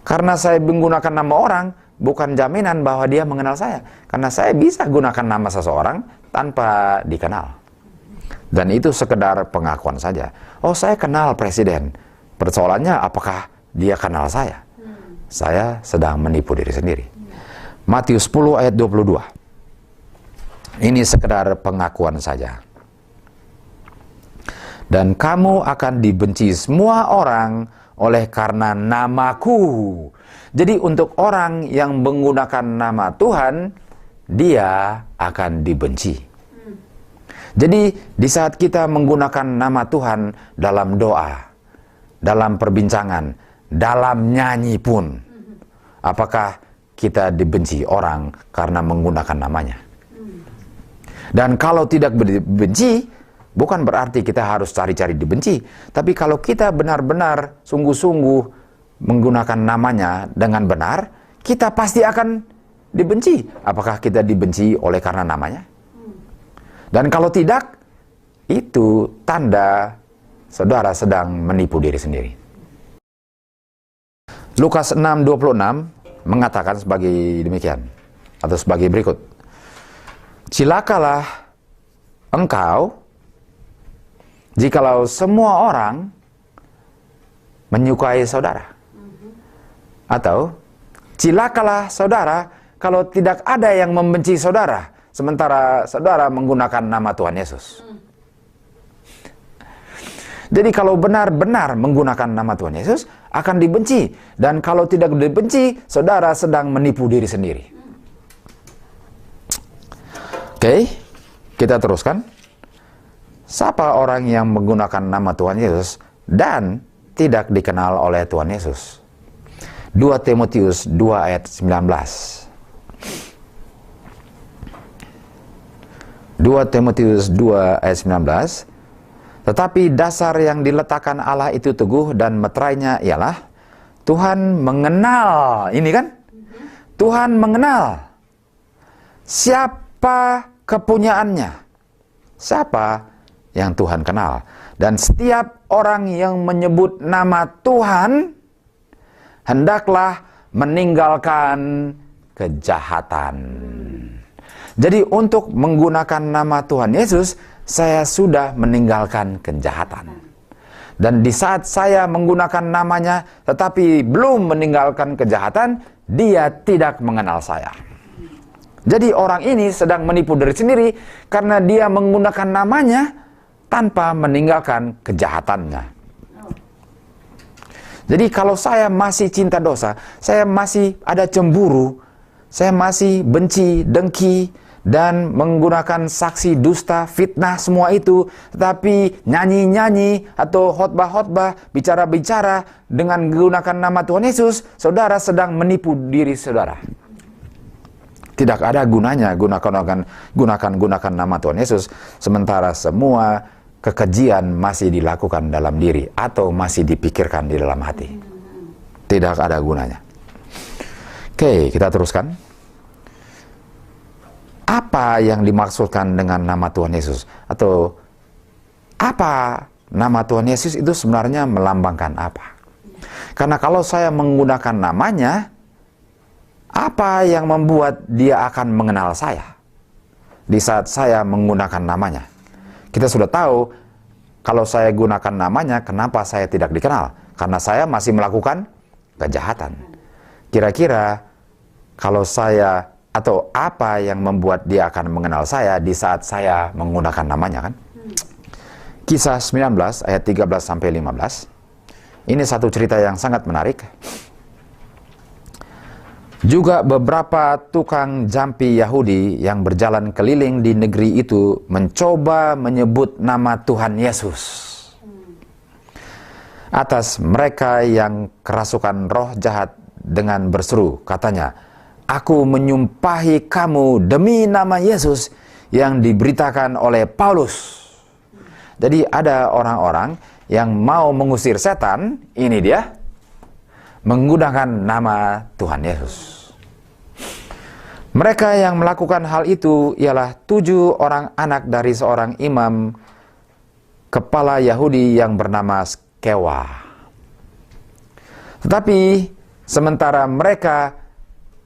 Karena saya menggunakan nama orang, bukan jaminan bahwa dia mengenal saya. Karena saya bisa gunakan nama seseorang tanpa dikenal. Dan itu sekedar pengakuan saja. Oh, saya kenal Presiden. Persoalannya apakah dia kenal saya? Saya sedang menipu diri sendiri. Matius 10 ayat 22. Ini sekedar pengakuan saja. Dan kamu akan dibenci semua orang oleh karena namaku. Jadi untuk orang yang menggunakan nama Tuhan, dia akan dibenci. Jadi di saat kita menggunakan nama Tuhan dalam doa, dalam perbincangan, dalam nyanyi pun, apakah kita dibenci orang karena menggunakan namanya? Dan kalau tidak dibenci, bukan berarti kita harus cari-cari dibenci. Tapi kalau kita benar-benar sungguh-sungguh menggunakan namanya dengan benar, kita pasti akan dibenci. Apakah kita dibenci oleh karena namanya? Dan kalau tidak, itu tanda saudara sedang menipu diri sendiri. Lukas 6:26 mengatakan sebagai demikian, atau sebagai berikut. Cilakalah engkau jikalau semua orang menyukai saudara. Atau cilakalah saudara kalau tidak ada yang membenci saudara, sementara saudara menggunakan nama Tuhan Yesus. Jadi kalau benar-benar menggunakan nama Tuhan Yesus, akan dibenci. Dan kalau tidak dibenci, saudara sedang menipu diri sendiri. Oke, kita teruskan. Siapa orang yang menggunakan nama Tuhan Yesus dan tidak dikenal oleh Tuhan Yesus? 2 Timotius 2 ayat 19. 2 Timotius 2 ayat 19. Tetapi dasar yang diletakkan Allah itu teguh dan meterainya ialah Tuhan mengenal. Ini kan? Tuhan mengenal siapa kepunyaannya. Siapa yang Tuhan kenal. Dan setiap orang yang menyebut nama Tuhan hendaklah meninggalkan kejahatan. Jadi untuk menggunakan nama Tuhan Yesus, saya sudah meninggalkan kejahatan. Dan di saat saya menggunakan namanya tetapi belum meninggalkan kejahatan, dia tidak mengenal saya. Jadi orang ini sedang menipu diri sendiri karena dia menggunakan namanya tanpa meninggalkan kejahatannya. Jadi kalau saya masih cinta dosa, saya masih ada cemburu, saya masih benci, dengki, dan menggunakan saksi dusta, fitnah, semua itu, tetapi nyanyi-nyanyi atau khotbah-khotbah, bicara-bicara dengan menggunakan nama Tuhan Yesus, saudara sedang menipu diri saudara. Tidak ada gunanya gunakan nama Tuhan Yesus, sementara semua kekejian masih dilakukan dalam diri atau masih dipikirkan di dalam hati. Tidak ada gunanya. Oke, kita teruskan. Apa yang dimaksudkan dengan nama Tuhan Yesus? Atau apa nama Tuhan Yesus itu sebenarnya melambangkan apa? Karena kalau saya menggunakan namanya, apa yang membuat dia akan mengenal saya di saat saya menggunakan namanya? Kita sudah tahu kalau saya gunakan namanya, kenapa saya tidak dikenal? Karena saya masih melakukan kejahatan. Kira-kira kalau saya atau apa yang membuat dia akan mengenal saya di saat saya menggunakan namanya, kan? Kisah 19 ayat 13-15. Ini satu cerita yang sangat menarik. Juga beberapa tukang jampi Yahudi yang berjalan keliling di negeri itu mencoba menyebut nama Tuhan Yesus atas mereka yang kerasukan roh jahat dengan berseru, katanya, "Aku menyumpahi kamu demi nama Yesus yang diberitakan oleh Paulus." Jadi ada orang-orang yang mau mengusir setan, ini dia, menggunakan nama Tuhan Yesus. Mereka yang melakukan hal itu ialah 7 orang anak dari seorang imam kepala Yahudi yang bernama Skewa. Tetapi sementara mereka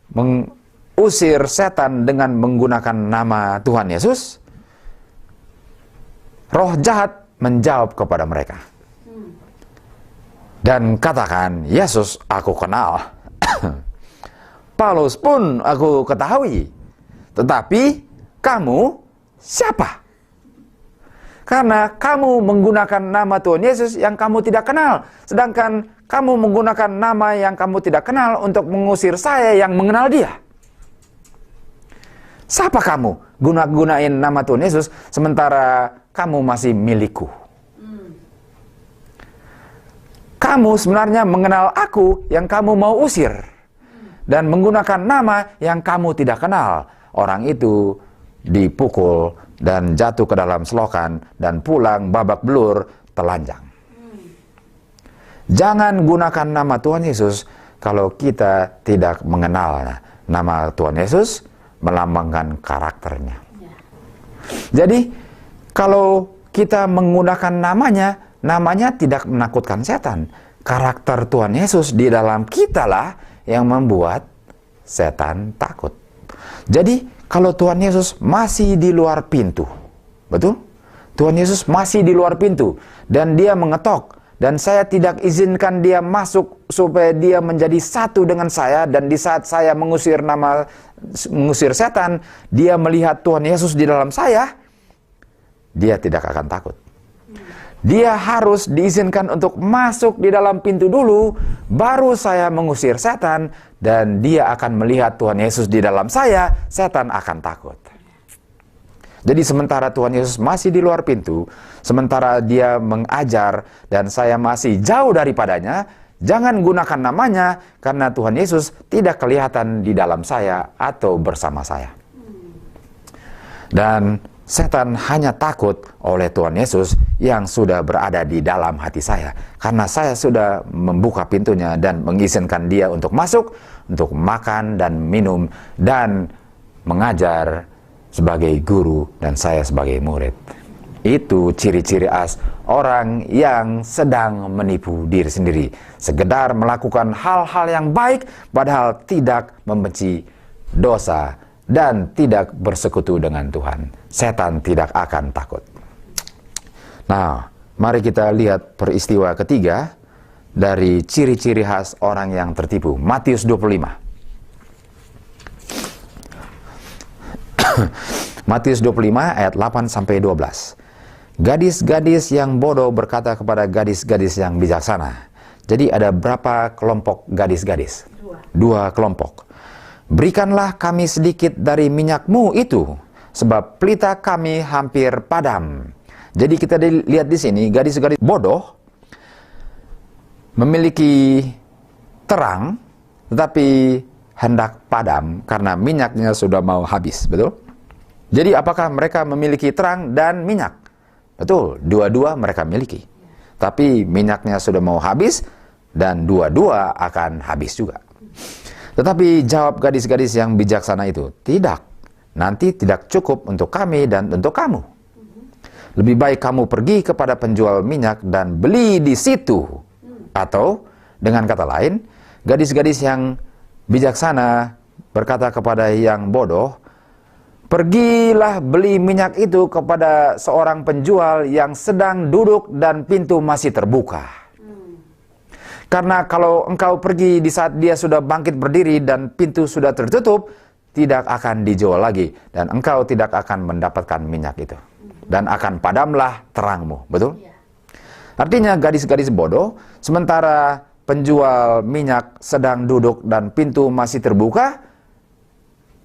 mengusir setan dengan menggunakan nama Tuhan Yesus, roh jahat menjawab kepada mereka dan katakan, "Yesus aku kenal, Paulus pun aku ketahui, tetapi kamu siapa? Karena kamu menggunakan nama Tuhan Yesus yang kamu tidak kenal, sedangkan kamu menggunakan nama yang kamu tidak kenal untuk mengusir saya yang mengenal dia. Siapa kamu gunain nama Tuhan Yesus sementara kamu masih milikku? Kamu sebenarnya mengenal aku yang kamu mau usir dan menggunakan nama yang kamu tidak kenal." Orang itu dipukul dan jatuh ke dalam selokan dan pulang babak belur telanjang. Jangan gunakan nama Tuhan Yesus kalau kita tidak mengenal. Nama Tuhan Yesus melambangkan karakternya. Jadi kalau kita menggunakan namanya tidak menakutkan setan. Karakter Tuhan Yesus di dalam kita lah yang membuat setan takut. Jadi kalau Tuhan Yesus masih di luar pintu, betul? Tuhan Yesus masih di luar pintu dan dia mengetok dan saya tidak izinkan dia masuk supaya dia menjadi satu dengan saya, dan di saat saya mengusir setan, dia melihat Tuhan Yesus di dalam saya, dia tidak akan takut. Dia harus diizinkan untuk masuk di dalam pintu dulu, baru saya mengusir setan, dan dia akan melihat Tuhan Yesus di dalam saya, setan akan takut. Jadi sementara Tuhan Yesus masih di luar pintu, sementara dia mengajar dan saya masih jauh daripadanya, jangan gunakan namanya karena Tuhan Yesus tidak kelihatan di dalam saya atau bersama saya. Dan setan hanya takut oleh Tuhan Yesus yang sudah berada di dalam hati saya. Karena saya sudah membuka pintunya dan mengizinkan dia untuk masuk, untuk makan dan minum, dan mengajar sebagai guru dan saya sebagai murid. Itu ciri-ciri khas orang yang sedang menipu diri sendiri. Sekedar melakukan hal-hal yang baik, padahal tidak membenci dosa dan tidak bersekutu dengan Tuhan. Setan tidak akan takut. Nah, mari kita lihat peristiwa ketiga dari ciri-ciri khas orang yang tertipu. Matius 25. Matius 25 ayat 8-12. Gadis-gadis yang bodoh berkata kepada gadis-gadis yang bijaksana, Jadi ada berapa kelompok gadis-gadis? Dua kelompok. Berikanlah kami sedikit dari minyakmu itu, sebab pelita kami hampir padam. Jadi kita lihat di sini, gadis-gadis bodoh memiliki terang, tetapi hendak padam karena minyaknya sudah mau habis, betul? Jadi apakah mereka memiliki terang dan minyak? Betul, dua-dua mereka miliki. Tapi minyaknya sudah mau habis dan dua-dua akan habis juga. Tetapi jawab gadis-gadis yang bijaksana itu, tidak, nanti tidak cukup untuk kami dan untuk kamu. Lebih baik kamu pergi kepada penjual minyak dan beli di situ. Atau dengan kata lain, gadis-gadis yang bijaksana berkata kepada yang bodoh, pergilah beli minyak itu kepada seorang penjual yang sedang duduk dan pintu masih terbuka. Karena kalau engkau pergi di saat dia sudah bangkit berdiri dan pintu sudah tertutup, tidak akan dijual lagi dan engkau tidak akan mendapatkan minyak itu. Dan akan padamlah terangmu, betul? Artinya gadis-gadis bodoh, sementara penjual minyak sedang duduk dan pintu masih terbuka,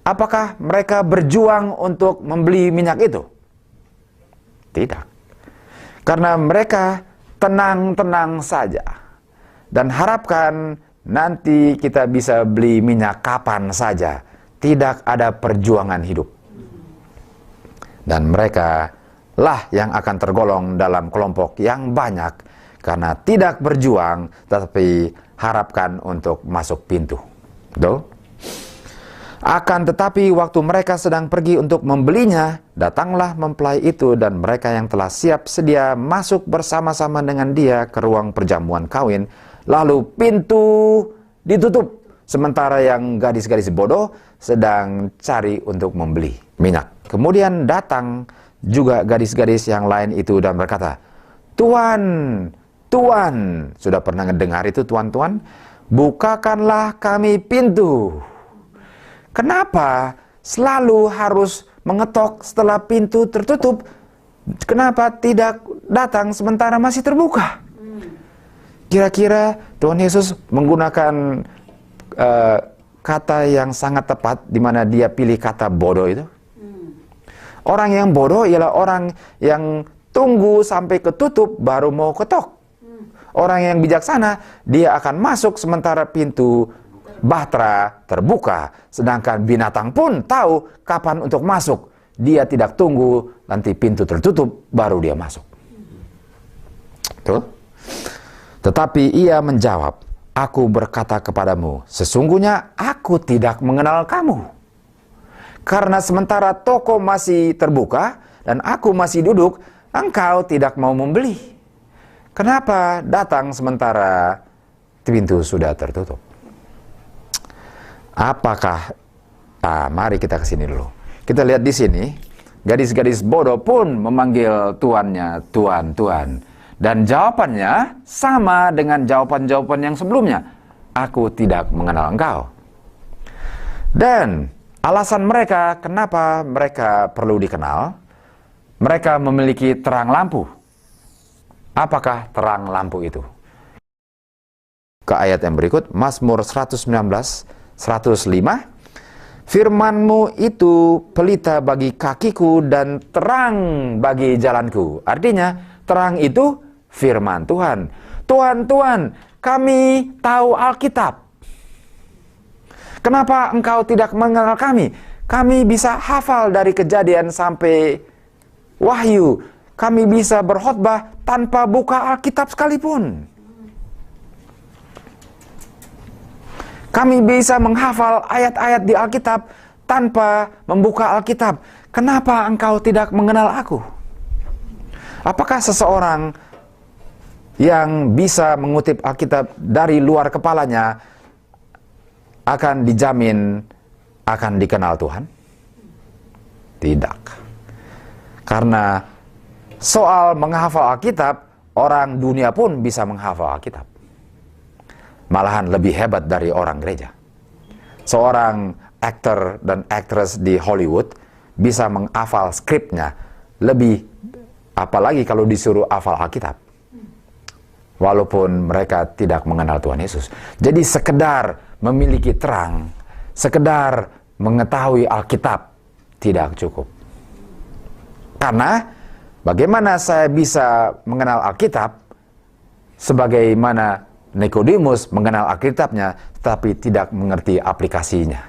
apakah mereka berjuang untuk membeli minyak itu? Tidak. Karena mereka tenang-tenang saja. Dan harapkan nanti kita bisa beli minyak kapan saja. Tidak ada perjuangan hidup. Dan mereka lah yang akan tergolong dalam kelompok yang banyak. Karena tidak berjuang, tetapi harapkan untuk masuk pintu. Betul? Akan tetapi waktu mereka sedang pergi untuk membelinya, datanglah mempelai itu dan mereka yang telah siap sedia masuk bersama-sama dengan dia ke ruang perjamuan kawin. Lalu pintu ditutup, sementara yang gadis-gadis bodoh sedang cari untuk membeli minyak. Kemudian datang juga gadis-gadis yang lain itu dan berkata, Tuan, Tuan, sudah pernah mendengar itu Tuan-tuan? Bukakanlah kami pintu. Kenapa selalu harus mengetok setelah pintu tertutup? Kenapa tidak datang sementara masih terbuka? Kira-kira Tuhan Yesus menggunakan kata yang sangat tepat di mana dia pilih kata bodoh itu. Orang yang bodoh ialah orang yang tunggu sampai ketutup baru mau ketok. Orang yang bijaksana, dia akan masuk sementara pintu bahtera terbuka, sedangkan binatang pun tahu kapan untuk masuk. Dia tidak tunggu nanti pintu tertutup baru dia masuk. Tuh. Tetapi ia menjawab, aku berkata kepadamu, sesungguhnya aku tidak mengenal kamu. Karena sementara toko masih terbuka dan aku masih duduk, engkau tidak mau membeli. Kenapa datang sementara pintu sudah tertutup? Apakah, mari kita ke sini dulu. Kita lihat di sini, gadis-gadis bodoh pun memanggil tuannya, Tuan, Tuan. Dan jawabannya sama dengan jawaban-jawaban yang sebelumnya. Aku tidak mengenal engkau. Dan alasan mereka, kenapa mereka perlu dikenal? Mereka memiliki terang lampu. Apakah terang lampu itu? Ke ayat yang berikut, Mazmur 119, 105. Firman-Mu itu pelita bagi kakiku dan terang bagi jalanku. Artinya, terang itu firman Tuhan. Tuhan, Tuhan, kami tahu Alkitab. Kenapa engkau tidak mengenal kami? Kami bisa hafal dari Kejadian sampai Wahyu. Kami bisa berkhotbah tanpa buka Alkitab sekalipun. Kami bisa menghafal ayat-ayat di Alkitab tanpa membuka Alkitab. Kenapa engkau tidak mengenal aku? Apakah seseorang yang bisa mengutip Alkitab dari luar kepalanya akan dijamin akan dikenal Tuhan? Tidak. Karena soal menghafal Alkitab, orang dunia pun bisa menghafal Alkitab. Malahan lebih hebat dari orang gereja. Seorang aktor dan aktris di Hollywood bisa menghafal skripnya lebih, apalagi kalau disuruh hafal Alkitab. walaupun mereka tidak mengenal Tuhan Yesus. Jadi sekedar memiliki terang, sekedar mengetahui Alkitab tidak cukup. Karena bagaimana saya bisa mengenal Alkitab sebagaimana Nikodemus mengenal Alkitabnya tetapi tidak mengerti aplikasinya.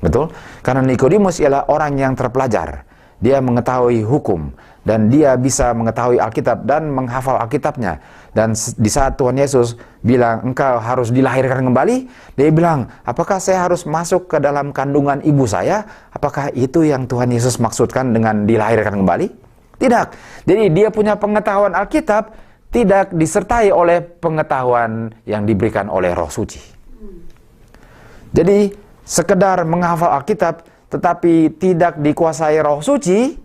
Betul? Karena Nikodemus ialah orang yang terpelajar. Dia mengetahui hukum dan dia bisa mengetahui Alkitab dan menghafal Alkitabnya. Dan di saat Tuhan Yesus bilang, engkau harus dilahirkan kembali, dia bilang, apakah saya harus masuk ke dalam kandungan ibu saya? Apakah itu yang Tuhan Yesus maksudkan dengan dilahirkan kembali? Tidak. Jadi dia punya pengetahuan Alkitab tidak disertai oleh pengetahuan yang diberikan oleh Roh Suci. Jadi sekedar menghafal Alkitab tetapi tidak dikuasai Roh Suci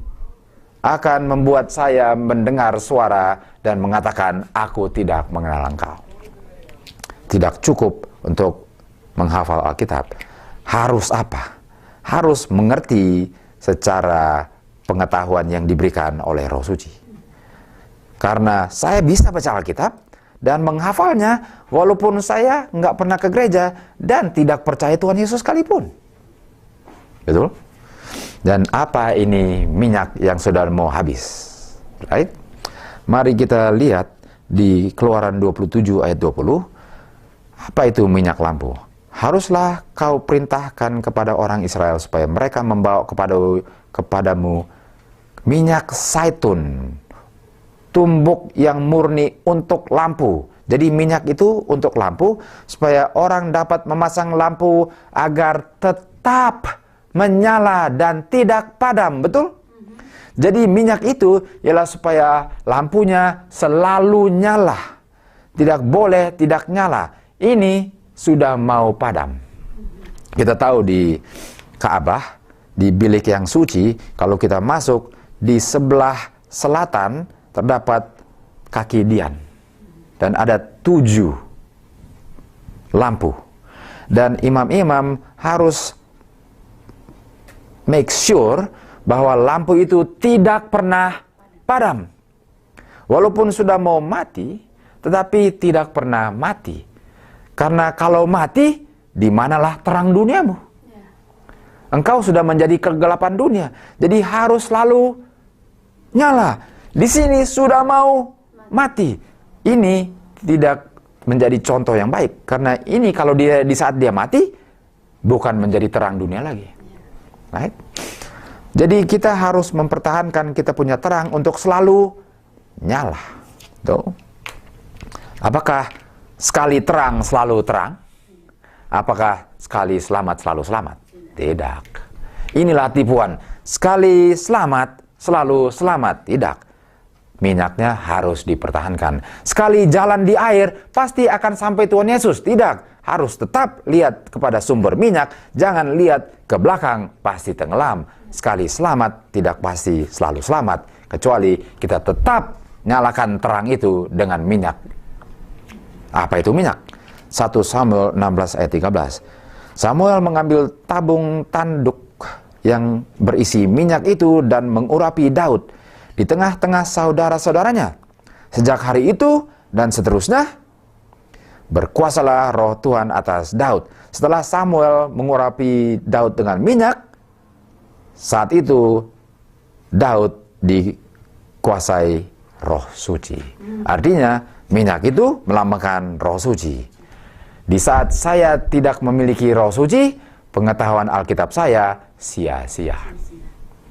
akan membuat saya mendengar suara dan mengatakan, aku tidak mengenal engkau. Tidak cukup untuk menghafal Alkitab. Harus apa? Harus mengerti secara pengetahuan yang diberikan oleh Roh Suci. Karena saya bisa baca Alkitab dan menghafalnya walaupun saya nggak pernah ke gereja dan tidak percaya Tuhan Yesus sekalipun. Betul? Dan apa ini minyak yang sudah mau habis? Right? Mari kita lihat di Keluaran 27 ayat 20. Apa itu minyak lampu? Haruslah kau perintahkan kepada orang Israel supaya mereka membawa kepadamu minyak zaitun, tumbuk yang murni untuk lampu. Jadi minyak itu untuk lampu supaya orang dapat memasang lampu agar tetap menyala dan tidak padam, betul? Jadi minyak itu ialah supaya lampunya selalu nyala. Tidak boleh tidak nyala. Ini sudah mau padam. Kita tahu di Ka'bah, di bilik yang suci, kalau kita masuk di sebelah selatan terdapat kaki Dian. Dan ada 7 lampu. Dan imam-imam harus make sure bahwa lampu itu tidak pernah padam. Walaupun sudah mau mati, tetapi tidak pernah mati. Karena kalau mati, di manalah terang duniamu? Engkau sudah menjadi kegelapan dunia. Jadi harus selalu nyala. Di sini sudah mau mati. Ini tidak menjadi contoh yang baik. Karena ini kalau dia di saat dia mati, bukan menjadi terang dunia lagi. Right? Jadi kita harus mempertahankan kita punya terang untuk selalu nyala. Tuh. Apakah sekali terang selalu terang? Apakah sekali selamat selalu selamat? Tidak. Inilah tipuan. Sekali selamat selalu selamat. Tidak. Minyaknya harus dipertahankan. Sekali jalan di air pasti akan sampai Tuhan Yesus. Tidak. Harus tetap lihat kepada sumber minyak, jangan lihat ke belakang, pasti tenggelam. Sekali selamat, tidak pasti selalu selamat, kecuali kita tetap nyalakan terang itu dengan minyak. Apa itu minyak? 1 Samuel 16 ayat 13. Samuel mengambil tabung tanduk yang berisi minyak itu dan mengurapi Daud di tengah-tengah saudara-saudaranya. Sejak hari itu dan seterusnya, berkuasalah roh Tuhan atas Daud. Setelah Samuel mengurapi Daud dengan minyak, saat itu Daud dikuasai roh suci. Artinya minyak itu melambangkan roh suci. Di saat saya tidak memiliki roh suci, pengetahuan Alkitab saya sia-sia.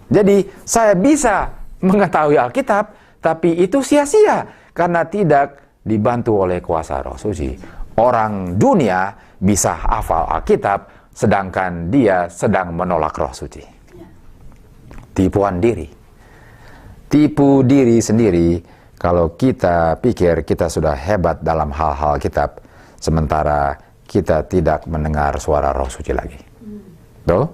Jadi saya bisa mengetahui Alkitab, tapi itu sia-sia karena tidak dibantu oleh kuasa roh suci. Orang dunia bisa hafal Alkitab, sedangkan dia sedang menolak roh suci. Tipuan diri. Tipu diri sendiri kalau kita pikir kita sudah hebat dalam hal-hal Alkitab, sementara kita tidak mendengar suara roh suci lagi. Tuh?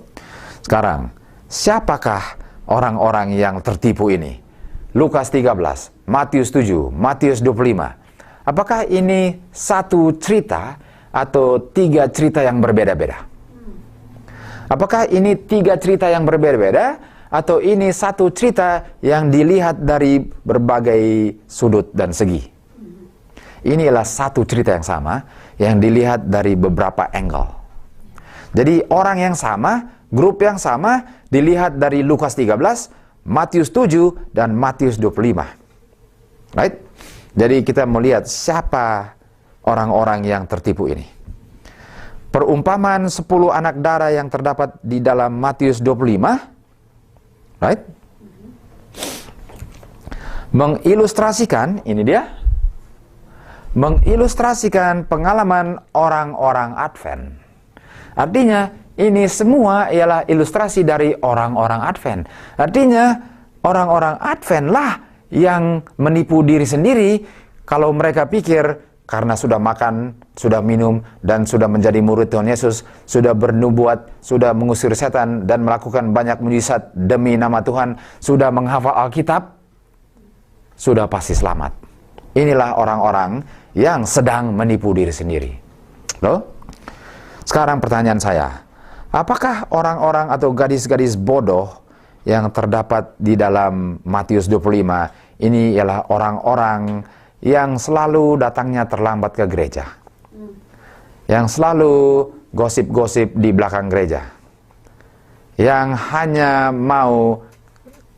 Sekarang, siapakah orang-orang yang tertipu ini? Lukas 13, Matius 7, Matius 25. Apakah ini satu cerita atau 3 cerita yang berbeda-beda? Apakah ini 3 cerita yang berbeda-beda atau ini satu cerita yang dilihat dari berbagai sudut dan segi? Ini adalah satu cerita yang sama yang dilihat dari beberapa angle. Jadi orang yang sama, grup yang sama dilihat dari Lukas 13, Matius 7, dan Matius 25. Right? Jadi kita melihat siapa orang-orang yang tertipu ini. Perumpamaan 10 anak darah yang terdapat di dalam Matius 25, right? Mengilustrasikan, ini dia, mengilustrasikan pengalaman orang-orang Advent. Artinya, ini semua ialah ilustrasi dari orang-orang Advent. Artinya, orang-orang Advent lah yang menipu diri sendiri kalau mereka pikir karena sudah makan, sudah minum, dan sudah menjadi murid Tuhan Yesus, sudah bernubuat, sudah mengusir setan, dan melakukan banyak mujizat demi nama Tuhan, sudah menghafal Alkitab, sudah pasti selamat. Inilah orang-orang yang sedang menipu diri sendiri. Loh? Sekarang pertanyaan saya, apakah orang-orang atau gadis-gadis bodoh yang terdapat di dalam Matius 25 ini ialah orang-orang yang selalu datangnya terlambat ke gereja, yang selalu gosip-gosip di belakang gereja, yang hanya mau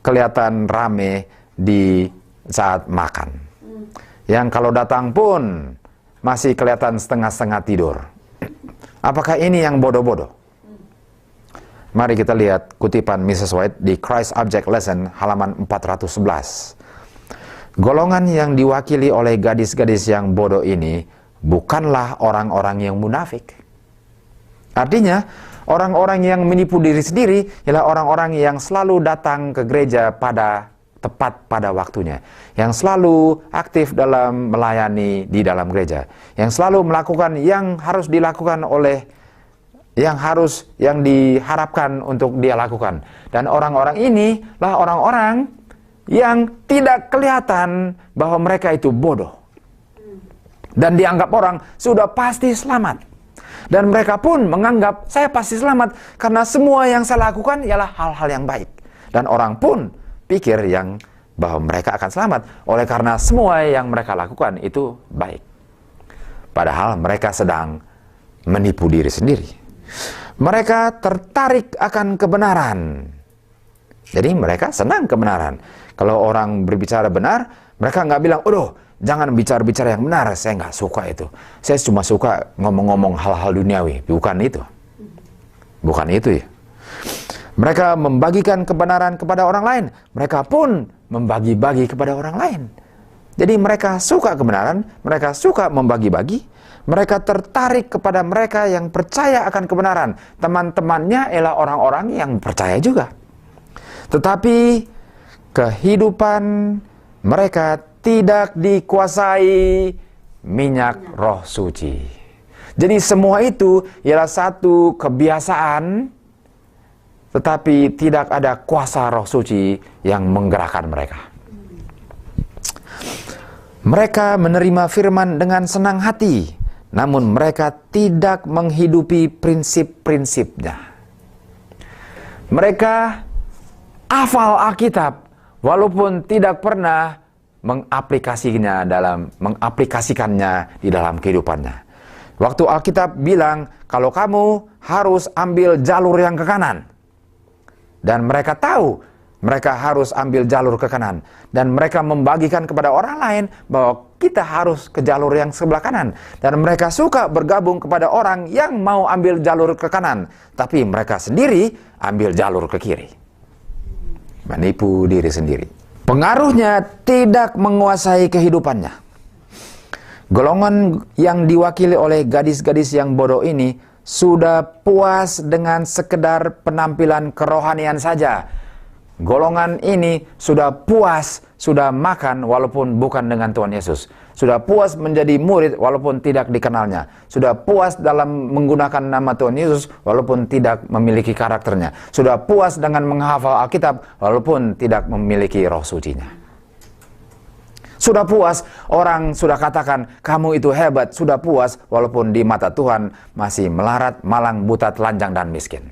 kelihatan rame di saat makan, yang kalau datang pun masih kelihatan setengah-setengah tidur. Apakah ini yang bodoh-bodoh? Mari kita lihat kutipan Mrs. White di Christ Object Lesson halaman 411. Golongan yang diwakili oleh gadis-gadis yang bodoh ini bukanlah orang-orang yang munafik. Artinya, orang-orang yang menipu diri sendiri ialah orang-orang yang selalu datang ke gereja tepat pada waktunya, yang selalu aktif dalam melayani di dalam gereja, yang selalu melakukan yang harus dilakukan oleh yang diharapkan untuk dia lakukan. Dan orang-orang ini lah orang-orang yang tidak kelihatan bahwa mereka itu bodoh. Dan dianggap orang sudah pasti selamat. Dan mereka pun menganggap saya pasti selamat karena semua yang saya lakukan ialah hal-hal yang baik. Dan orang pun pikir bahwa mereka akan selamat oleh karena semua yang mereka lakukan itu baik. Padahal mereka sedang menipu diri sendiri. Mereka tertarik akan kebenaran. Jadi mereka senang kebenaran. Kalau orang berbicara benar, mereka nggak bilang, "Aduh, jangan bicara-bicara yang benar, saya nggak suka itu. Saya cuma suka ngomong-ngomong hal-hal duniawi." Bukan itu. Bukan itu ya. Mereka membagikan kebenaran kepada orang lain. Mereka pun membagi-bagi kepada orang lain. Jadi mereka suka kebenaran, mereka suka membagi-bagi. Mereka tertarik kepada mereka yang percaya akan kebenaran. Teman-temannya ialah orang-orang yang percaya juga. Tetapi kehidupan mereka tidak dikuasai minyak roh suci. Jadi semua itu ialah satu kebiasaan, tetapi tidak ada kuasa roh suci yang menggerakkan mereka. Mereka menerima firman dengan senang hati, namun mereka tidak menghidupi prinsip-prinsipnya. Mereka hafal Alkitab, walaupun tidak pernah mengaplikasikannya di dalam kehidupannya. Waktu Alkitab bilang, kalau kamu harus ambil jalur yang ke kanan. Dan mereka tahu, mereka harus ambil jalur ke kanan. Dan mereka membagikan kepada orang lain bahwa kita harus ke jalur yang sebelah kanan. Dan mereka suka bergabung kepada orang yang mau ambil jalur ke kanan. Tapi mereka sendiri ambil jalur ke kiri. Menipu diri sendiri. Pengaruhnya tidak menguasai kehidupannya. Golongan yang diwakili oleh gadis-gadis yang bodoh ini sudah puas dengan sekedar penampilan kerohanian saja. Golongan ini sudah puas, sudah makan walaupun bukan dengan Tuhan Yesus. Sudah puas menjadi murid walaupun tidak dikenalnya. Sudah puas dalam menggunakan nama Tuhan Yesus walaupun tidak memiliki karakternya. Sudah puas dengan menghafal Alkitab walaupun tidak memiliki roh sucinya. Sudah puas, orang sudah katakan kamu itu hebat. Sudah puas walaupun di mata Tuhan masih melarat, malang, buta, telanjang, dan miskin.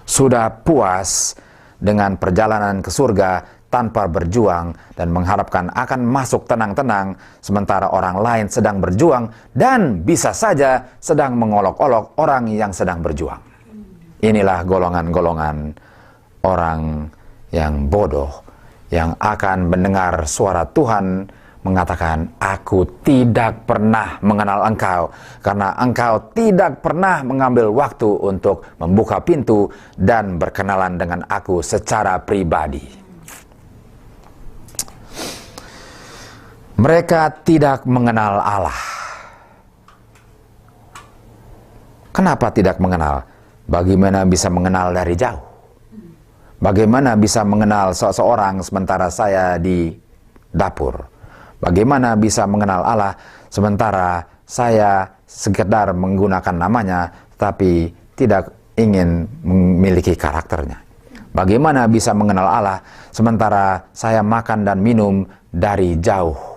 Sudah puas dengan perjalanan ke surga tanpa berjuang dan mengharapkan akan masuk tenang-tenang, sementara orang lain sedang berjuang dan bisa saja sedang mengolok-olok orang yang sedang berjuang. Inilah golongan-golongan orang yang bodoh, yang akan mendengar suara Tuhan mengatakan, "Aku tidak pernah mengenal engkau, karena engkau tidak pernah mengambil waktu untuk membuka pintu dan berkenalan dengan aku secara pribadi." Mereka tidak mengenal Allah. Kenapa tidak mengenal? Bagaimana bisa mengenal dari jauh? Bagaimana bisa mengenal seseorang sementara saya di dapur? Bagaimana bisa mengenal Allah sementara saya sekedar menggunakan namanya tapi tidak ingin memiliki karakternya? Bagaimana bisa mengenal Allah sementara saya makan dan minum dari jauh?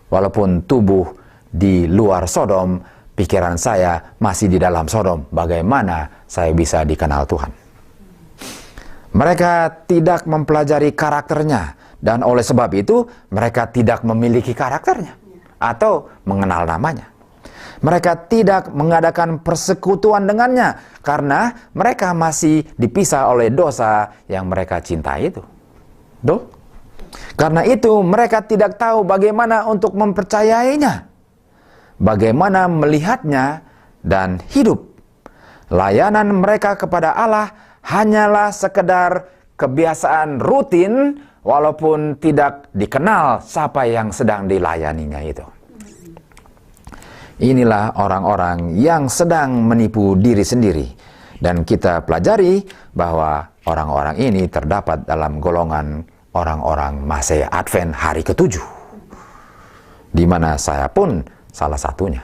Walaupun tubuh di luar Sodom, pikiran saya masih di dalam Sodom. Bagaimana saya bisa dikenal Tuhan? Mereka tidak mempelajari karakternya, dan oleh sebab itu mereka tidak memiliki karakternya atau mengenal namanya. Mereka tidak mengadakan persekutuan dengannya karena mereka masih dipisah oleh dosa yang mereka cintai itu. Tuh. Karena itu mereka tidak tahu bagaimana untuk mempercayainya, bagaimana melihatnya dan hidup. Layanan mereka kepada Allah hanyalah sekedar kebiasaan rutin, walaupun tidak dikenal siapa yang sedang dilayaninya itu. Inilah orang-orang yang sedang menipu diri sendiri. Dan kita pelajari bahwa orang-orang ini terdapat dalam golongan orang-orang Masih Advent hari ke-7. Di mana saya pun salah satunya.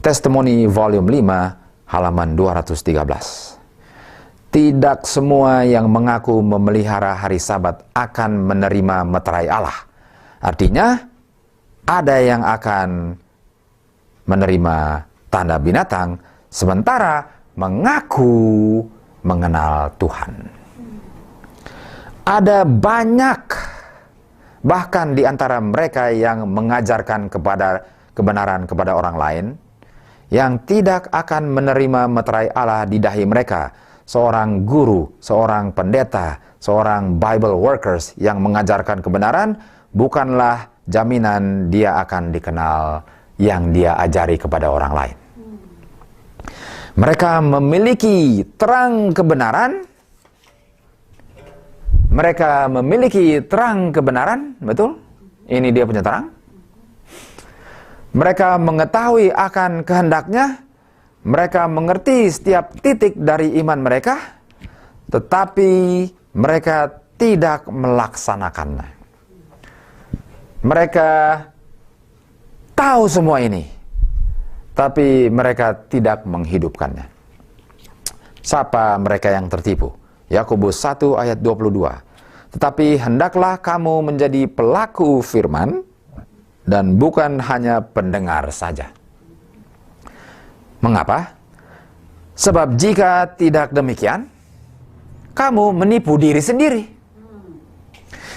Testimoni volume 5 halaman 213. Tidak semua yang mengaku memelihara hari Sabat akan menerima meterai Allah. Artinya, ada yang akan menerima tanda binatang, sementara mengaku mengenal Tuhan. Ada banyak, bahkan di antara mereka yang mengajarkan kebenaran kepada orang lain, yang tidak akan menerima meterai Allah di dahi mereka. Seorang guru, seorang pendeta, seorang Bible workers yang mengajarkan kebenaran, bukanlah jaminan dia akan dikenal yang dia ajari kepada orang lain. Mereka memiliki terang kebenaran. Mereka memiliki terang kebenaran, betul? Ini dia punya terang. Mereka mengetahui akan kehendaknya. Mereka mengerti setiap titik dari iman mereka, tetapi mereka tidak melaksanakannya. Mereka tahu semua ini, tapi mereka tidak menghidupkannya. Siapa mereka yang tertipu? Yakobus 1 ayat 22. Tetapi hendaklah kamu menjadi pelaku firman dan bukan hanya pendengar saja. Mengapa? Sebab jika tidak demikian, kamu menipu diri sendiri.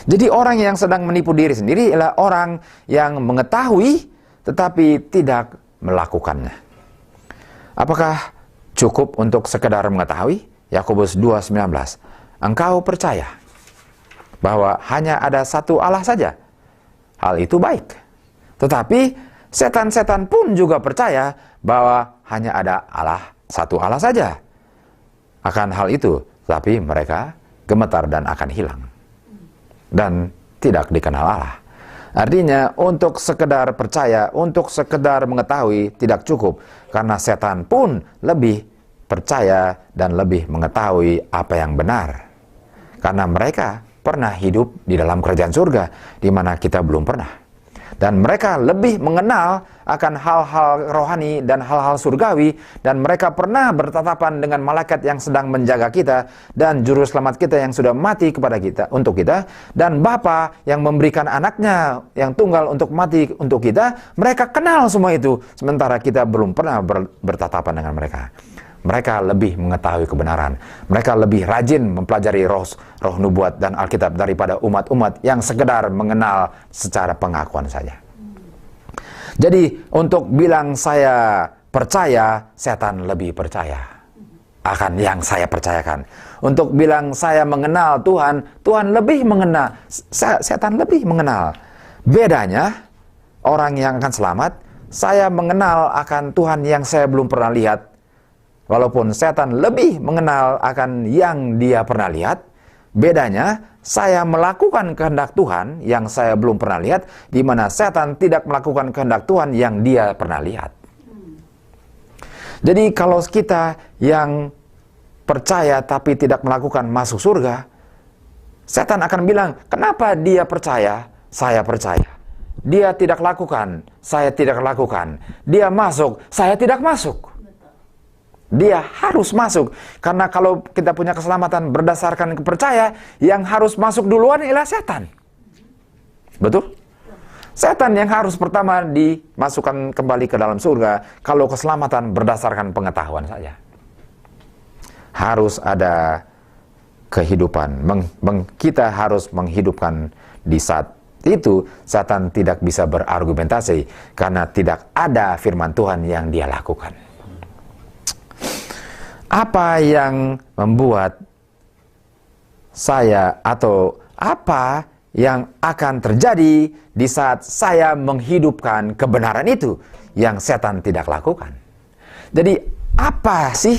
Jadi orang yang sedang menipu diri sendiri adalah orang yang mengetahui tetapi tidak melakukannya. Apakah cukup untuk sekedar mengetahui? Yakobus 2:19. Engkau percaya bahwa hanya ada satu Allah saja. Hal itu baik. Tetapi setan-setan pun juga percaya bahwa hanya ada satu Allah saja. Akan hal itu, tapi mereka gemetar dan akan hilang. Dan tidak dikenal Allah. Artinya untuk sekedar percaya, untuk sekedar mengetahui tidak cukup. Karena setan pun lebih percaya dan lebih mengetahui apa yang benar. Karena mereka pernah hidup di dalam kerajaan surga, di mana kita belum pernah. Dan mereka lebih mengenal akan hal-hal rohani dan hal-hal surgawi. Dan mereka pernah bertatapan dengan malaikat yang sedang menjaga kita. Dan juru selamat kita yang sudah mati kepada kita, untuk kita. Dan Bapa yang memberikan anaknya yang tunggal untuk mati untuk kita. Mereka kenal semua itu. Sementara kita belum pernah bertatapan dengan mereka. Mereka lebih mengetahui kebenaran. Mereka lebih rajin mempelajari roh nubuat dan Alkitab daripada umat-umat yang sekedar mengenal secara pengakuan saja. Jadi untuk bilang saya percaya, setan lebih percaya akan yang saya percayakan. Untuk bilang saya mengenal Tuhan, Tuhan lebih mengenal, setan lebih mengenal. Bedanya, orang yang akan selamat, saya mengenal akan Tuhan yang saya belum pernah lihat. Walaupun setan lebih mengenal akan yang dia pernah lihat, bedanya saya melakukan kehendak Tuhan yang saya belum pernah lihat, di mana setan tidak melakukan kehendak Tuhan yang dia pernah lihat. Jadi kalau kita yang percaya tapi tidak melakukan masuk surga, setan akan bilang, kenapa dia percaya, saya percaya. Dia tidak lakukan, saya tidak lakukan. Dia masuk, saya tidak masuk. Dia harus masuk. Karena kalau kita punya keselamatan berdasarkan kepercayaan, yang harus masuk duluan ialah setan. Betul? Setan yang harus pertama dimasukkan kembali ke dalam surga kalau keselamatan berdasarkan pengetahuan saja. Harus ada kehidupan. Kita harus menghidupkan di saat itu setan tidak bisa berargumentasi karena tidak ada firman Tuhan yang dia lakukan. Apa yang membuat saya atau apa yang akan terjadi di saat saya menghidupkan kebenaran itu yang setan tidak lakukan? Jadi apa sih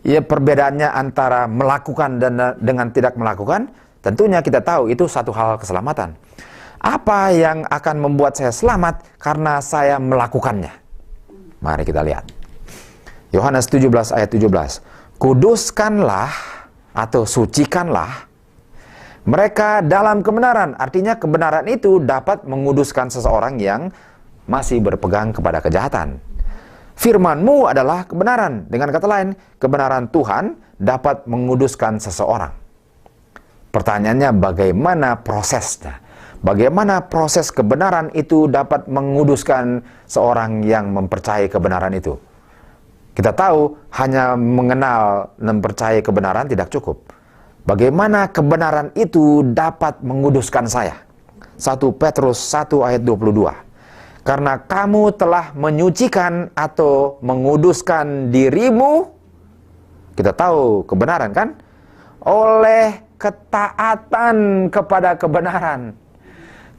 ya perbedaannya antara melakukan dan dengan tidak melakukan? Tentunya kita tahu itu satu hal keselamatan. Apa yang akan membuat saya selamat karena saya melakukannya? Mari kita lihat. Yohanes 17 ayat 17. Kuduskanlah atau sucikanlah mereka dalam kebenaran. Artinya kebenaran itu dapat menguduskan seseorang yang masih berpegang kepada kejahatan. Firman-Mu adalah kebenaran. Dengan kata lain, kebenaran Tuhan dapat menguduskan seseorang. Pertanyaannya bagaimana prosesnya? Bagaimana proses kebenaran itu dapat menguduskan seorang yang mempercayai kebenaran itu? Kita tahu hanya mengenal dan mempercayai kebenaran tidak cukup. Bagaimana kebenaran itu dapat menguduskan saya? 1 Petrus 1 ayat 22. Karena kamu telah menyucikan atau menguduskan dirimu, kita tahu kebenaran kan? Oleh ketaatan kepada kebenaran.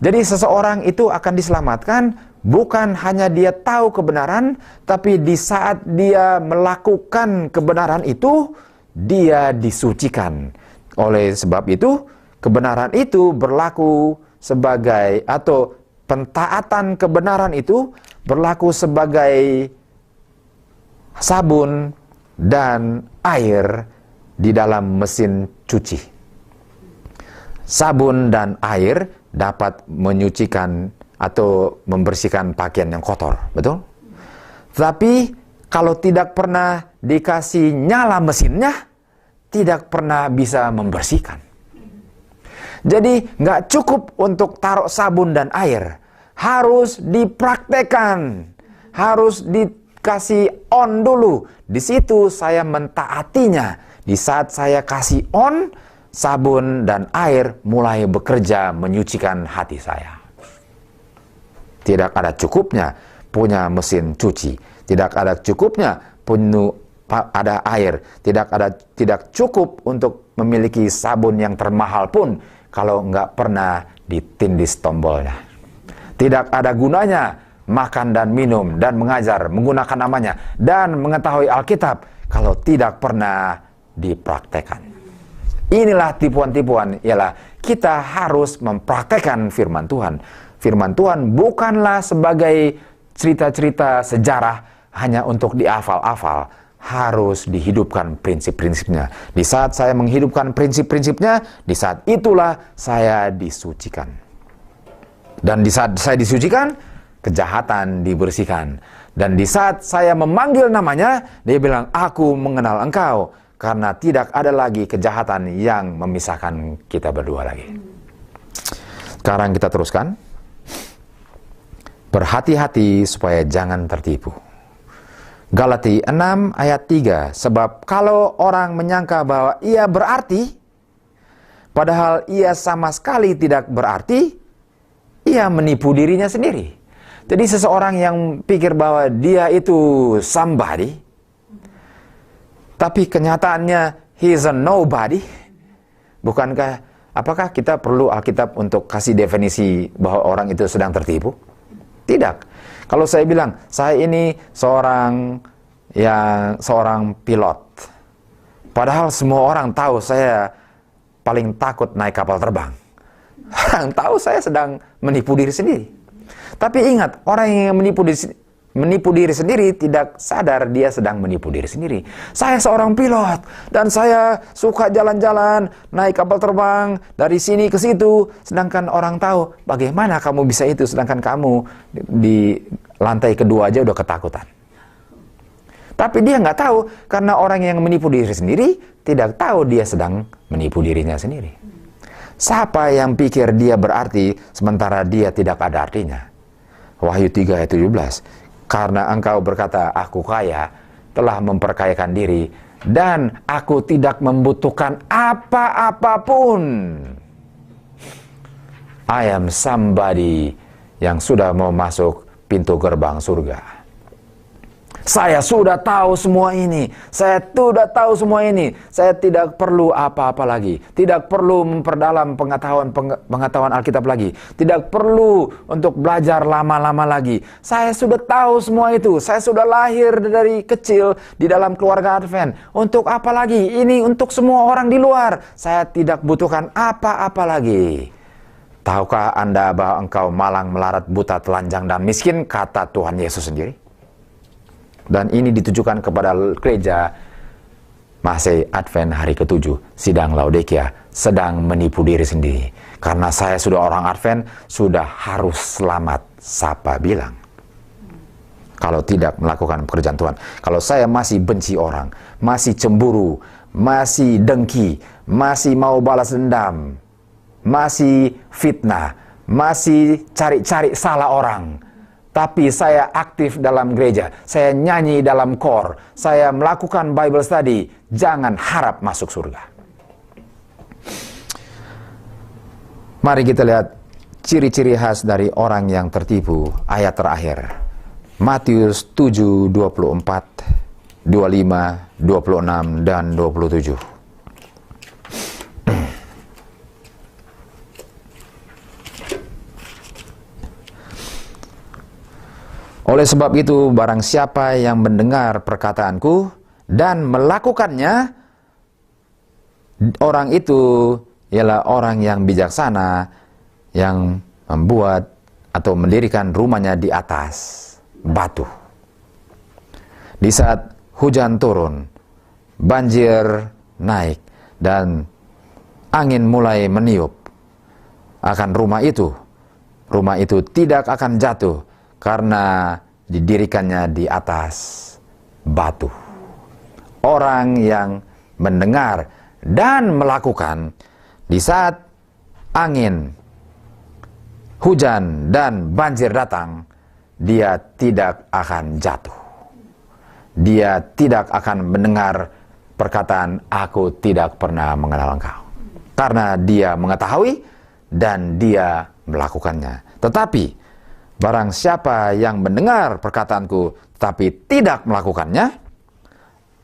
Jadi seseorang itu akan diselamatkan bukan hanya dia tahu kebenaran, tapi di saat dia melakukan kebenaran itu, dia disucikan. Oleh sebab itu, kebenaran itu berlaku sebagai, atau pentaatan kebenaran itu berlaku sebagai sabun dan air di dalam mesin cuci. Sabun dan air dapat menyucikan atau membersihkan pakaian yang kotor, betul? Tapi kalau tidak pernah dikasih nyala mesinnya, tidak pernah bisa membersihkan. Jadi nggak cukup untuk taruh sabun dan air, harus dipraktekkan, harus dikasih on dulu. Di situ saya mentaatinya. Di saat saya kasih on, sabun dan air mulai bekerja menyucikan hati saya. Tidak ada cukupnya punya mesin cuci. Tidak ada cukupnya ada air. Tidak cukup untuk memiliki sabun yang termahal pun kalau nggak pernah ditindis tombolnya. Tidak ada gunanya makan dan minum dan mengajar, menggunakan namanya dan mengetahui Alkitab kalau tidak pernah dipraktekkan. Inilah tipuan-tipuan, ialah kita harus mempraktekkan firman Tuhan. Firman Tuhan bukanlah sebagai cerita-cerita sejarah hanya untuk dihafal-hafal, harus dihidupkan prinsip-prinsipnya. Di saat saya menghidupkan prinsip-prinsipnya, di saat itulah saya disucikan. Dan di saat saya disucikan, kejahatan dibersihkan. Dan di saat saya memanggil namanya, dia bilang, aku mengenal engkau. Karena tidak ada lagi kejahatan yang memisahkan kita berdua lagi. Sekarang kita teruskan. Berhati-hati supaya jangan tertipu. Galati 6 ayat 3. Sebab kalau orang menyangka bahwa ia berarti, padahal ia sama sekali tidak berarti, ia menipu dirinya sendiri. Jadi seseorang yang pikir bahwa dia itu somebody, tapi kenyataannya he is a nobody. Bukankah, apakah kita perlu Alkitab untuk kasih definisi bahwa orang itu sedang tertipu? Tidak. Kalau saya bilang, saya ini seorang pilot. Padahal semua orang tahu saya paling takut naik kapal terbang. Orang tahu saya sedang menipu diri sendiri. Tapi ingat, orang yang menipu diri sendiri tidak sadar dia sedang menipu diri sendiri. Saya seorang pilot dan saya suka jalan-jalan, naik kapal terbang dari sini ke situ. Sedangkan orang tahu, bagaimana kamu bisa itu sedangkan kamu di lantai kedua aja udah ketakutan. Tapi dia nggak tahu, karena orang yang menipu diri sendiri tidak tahu dia sedang menipu dirinya sendiri. Siapa yang pikir dia berarti sementara dia tidak ada artinya? Wahyu 3 ayat 17. Karena engkau berkata, aku kaya, telah memperkayakan diri, dan aku tidak membutuhkan apa-apapun. I am somebody yang sudah mau masuk pintu gerbang surga. Saya sudah tahu semua ini. Saya sudah tahu semua ini. Saya tidak perlu apa-apa lagi. Tidak perlu memperdalam pengetahuan Alkitab lagi. Tidak perlu untuk belajar lama-lama lagi. Saya sudah tahu semua itu. Saya sudah lahir dari kecil di dalam keluarga Advent. Untuk apa lagi? Ini untuk semua orang di luar. Saya tidak butuhkan apa-apa lagi. Tahukah Anda bahwa engkau malang, melarat, buta, telanjang, dan miskin? Kata Tuhan Yesus sendiri. Dan ini ditujukan kepada gereja Masih Advent hari ke-7, sidang Laodikia, sedang menipu diri sendiri. Karena saya sudah orang Advent, sudah harus selamat, siapa bilang? Kalau tidak melakukan pekerjaan Tuhan. Kalau saya masih benci orang, masih cemburu, masih dengki, masih mau balas dendam, masih fitnah, masih cari-cari salah orang, tapi saya aktif dalam gereja, saya nyanyi dalam kor, saya melakukan Bible study, jangan harap masuk surga. Mari kita lihat ciri-ciri khas dari orang yang tertipu, ayat terakhir. Matius 7, 24, 25, 26, dan 27. Oleh sebab itu, barang siapa yang mendengar perkataanku dan melakukannya, orang itu ialah orang yang bijaksana, yang membuat atau mendirikan rumahnya di atas batu. Di saat hujan turun, banjir naik, dan angin mulai meniup akan rumah itu tidak akan jatuh, karena didirikannya di atas batu. Orang yang mendengar dan melakukan di saat angin, hujan, dan banjir datang, dia tidak akan jatuh. Dia tidak akan mendengar perkataan, aku tidak pernah mengenal engkau. Karena dia mengetahui dan dia melakukannya. Tetapi barang siapa yang mendengar perkataanku tapi tidak melakukannya,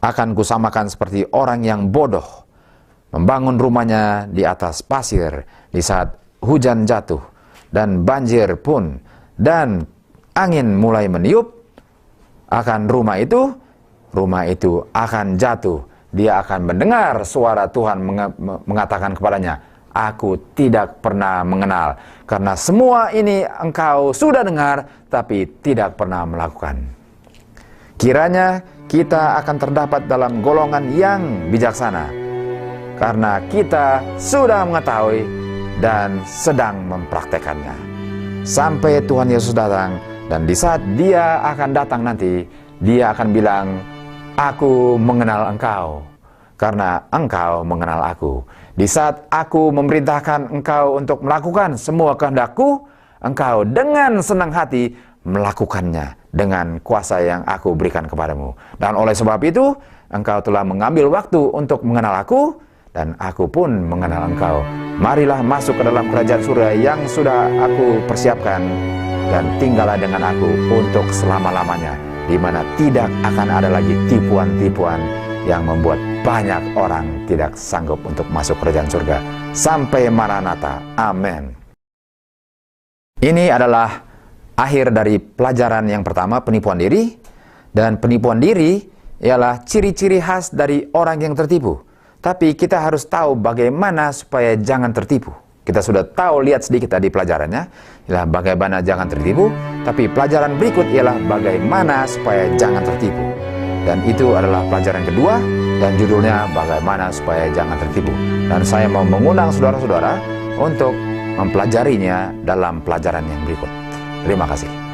akan kusamakan seperti orang yang bodoh membangun rumahnya di atas pasir di saat hujan jatuh dan banjir pun dan angin mulai meniup akan rumah itu akan jatuh. Dia akan mendengar suara Tuhan mengatakan kepadanya, aku tidak pernah mengenal, karena semua ini engkau sudah dengar, tapi tidak pernah melakukan. Kiranya kita akan terdapat dalam golongan yang bijaksana, karena kita sudah mengetahui dan sedang mempraktekannya. Sampai Tuhan Yesus datang, dan di saat dia akan datang nanti, dia akan bilang, aku mengenal engkau, karena engkau mengenal aku. Di saat aku memerintahkan engkau untuk melakukan semua kehendakku, engkau dengan senang hati melakukannya dengan kuasa yang aku berikan kepadamu. Dan oleh sebab itu, engkau telah mengambil waktu untuk mengenal aku, dan aku pun mengenal engkau. Marilah masuk ke dalam kerajaan surga yang sudah aku persiapkan, dan tinggallah dengan aku untuk selama-lamanya, di mana tidak akan ada lagi tipuan-tipuan yang membuat banyak orang tidak sanggup untuk masuk kerajaan surga. Sampai Maranatha. Amin. Ini adalah akhir dari pelajaran yang pertama, penipuan diri. Dan penipuan diri ialah ciri-ciri khas dari orang yang tertipu. Tapi kita harus tahu bagaimana supaya jangan tertipu. Kita sudah tahu, lihat sedikit tadi pelajarannya, ialah bagaimana jangan tertipu. Tapi pelajaran berikut ialah bagaimana supaya jangan tertipu. Dan itu adalah pelajaran kedua, dan judulnya bagaimana supaya jangan tertipu. Dan saya mau mengundang saudara-saudara untuk mempelajarinya dalam pelajaran yang berikut. Terima kasih.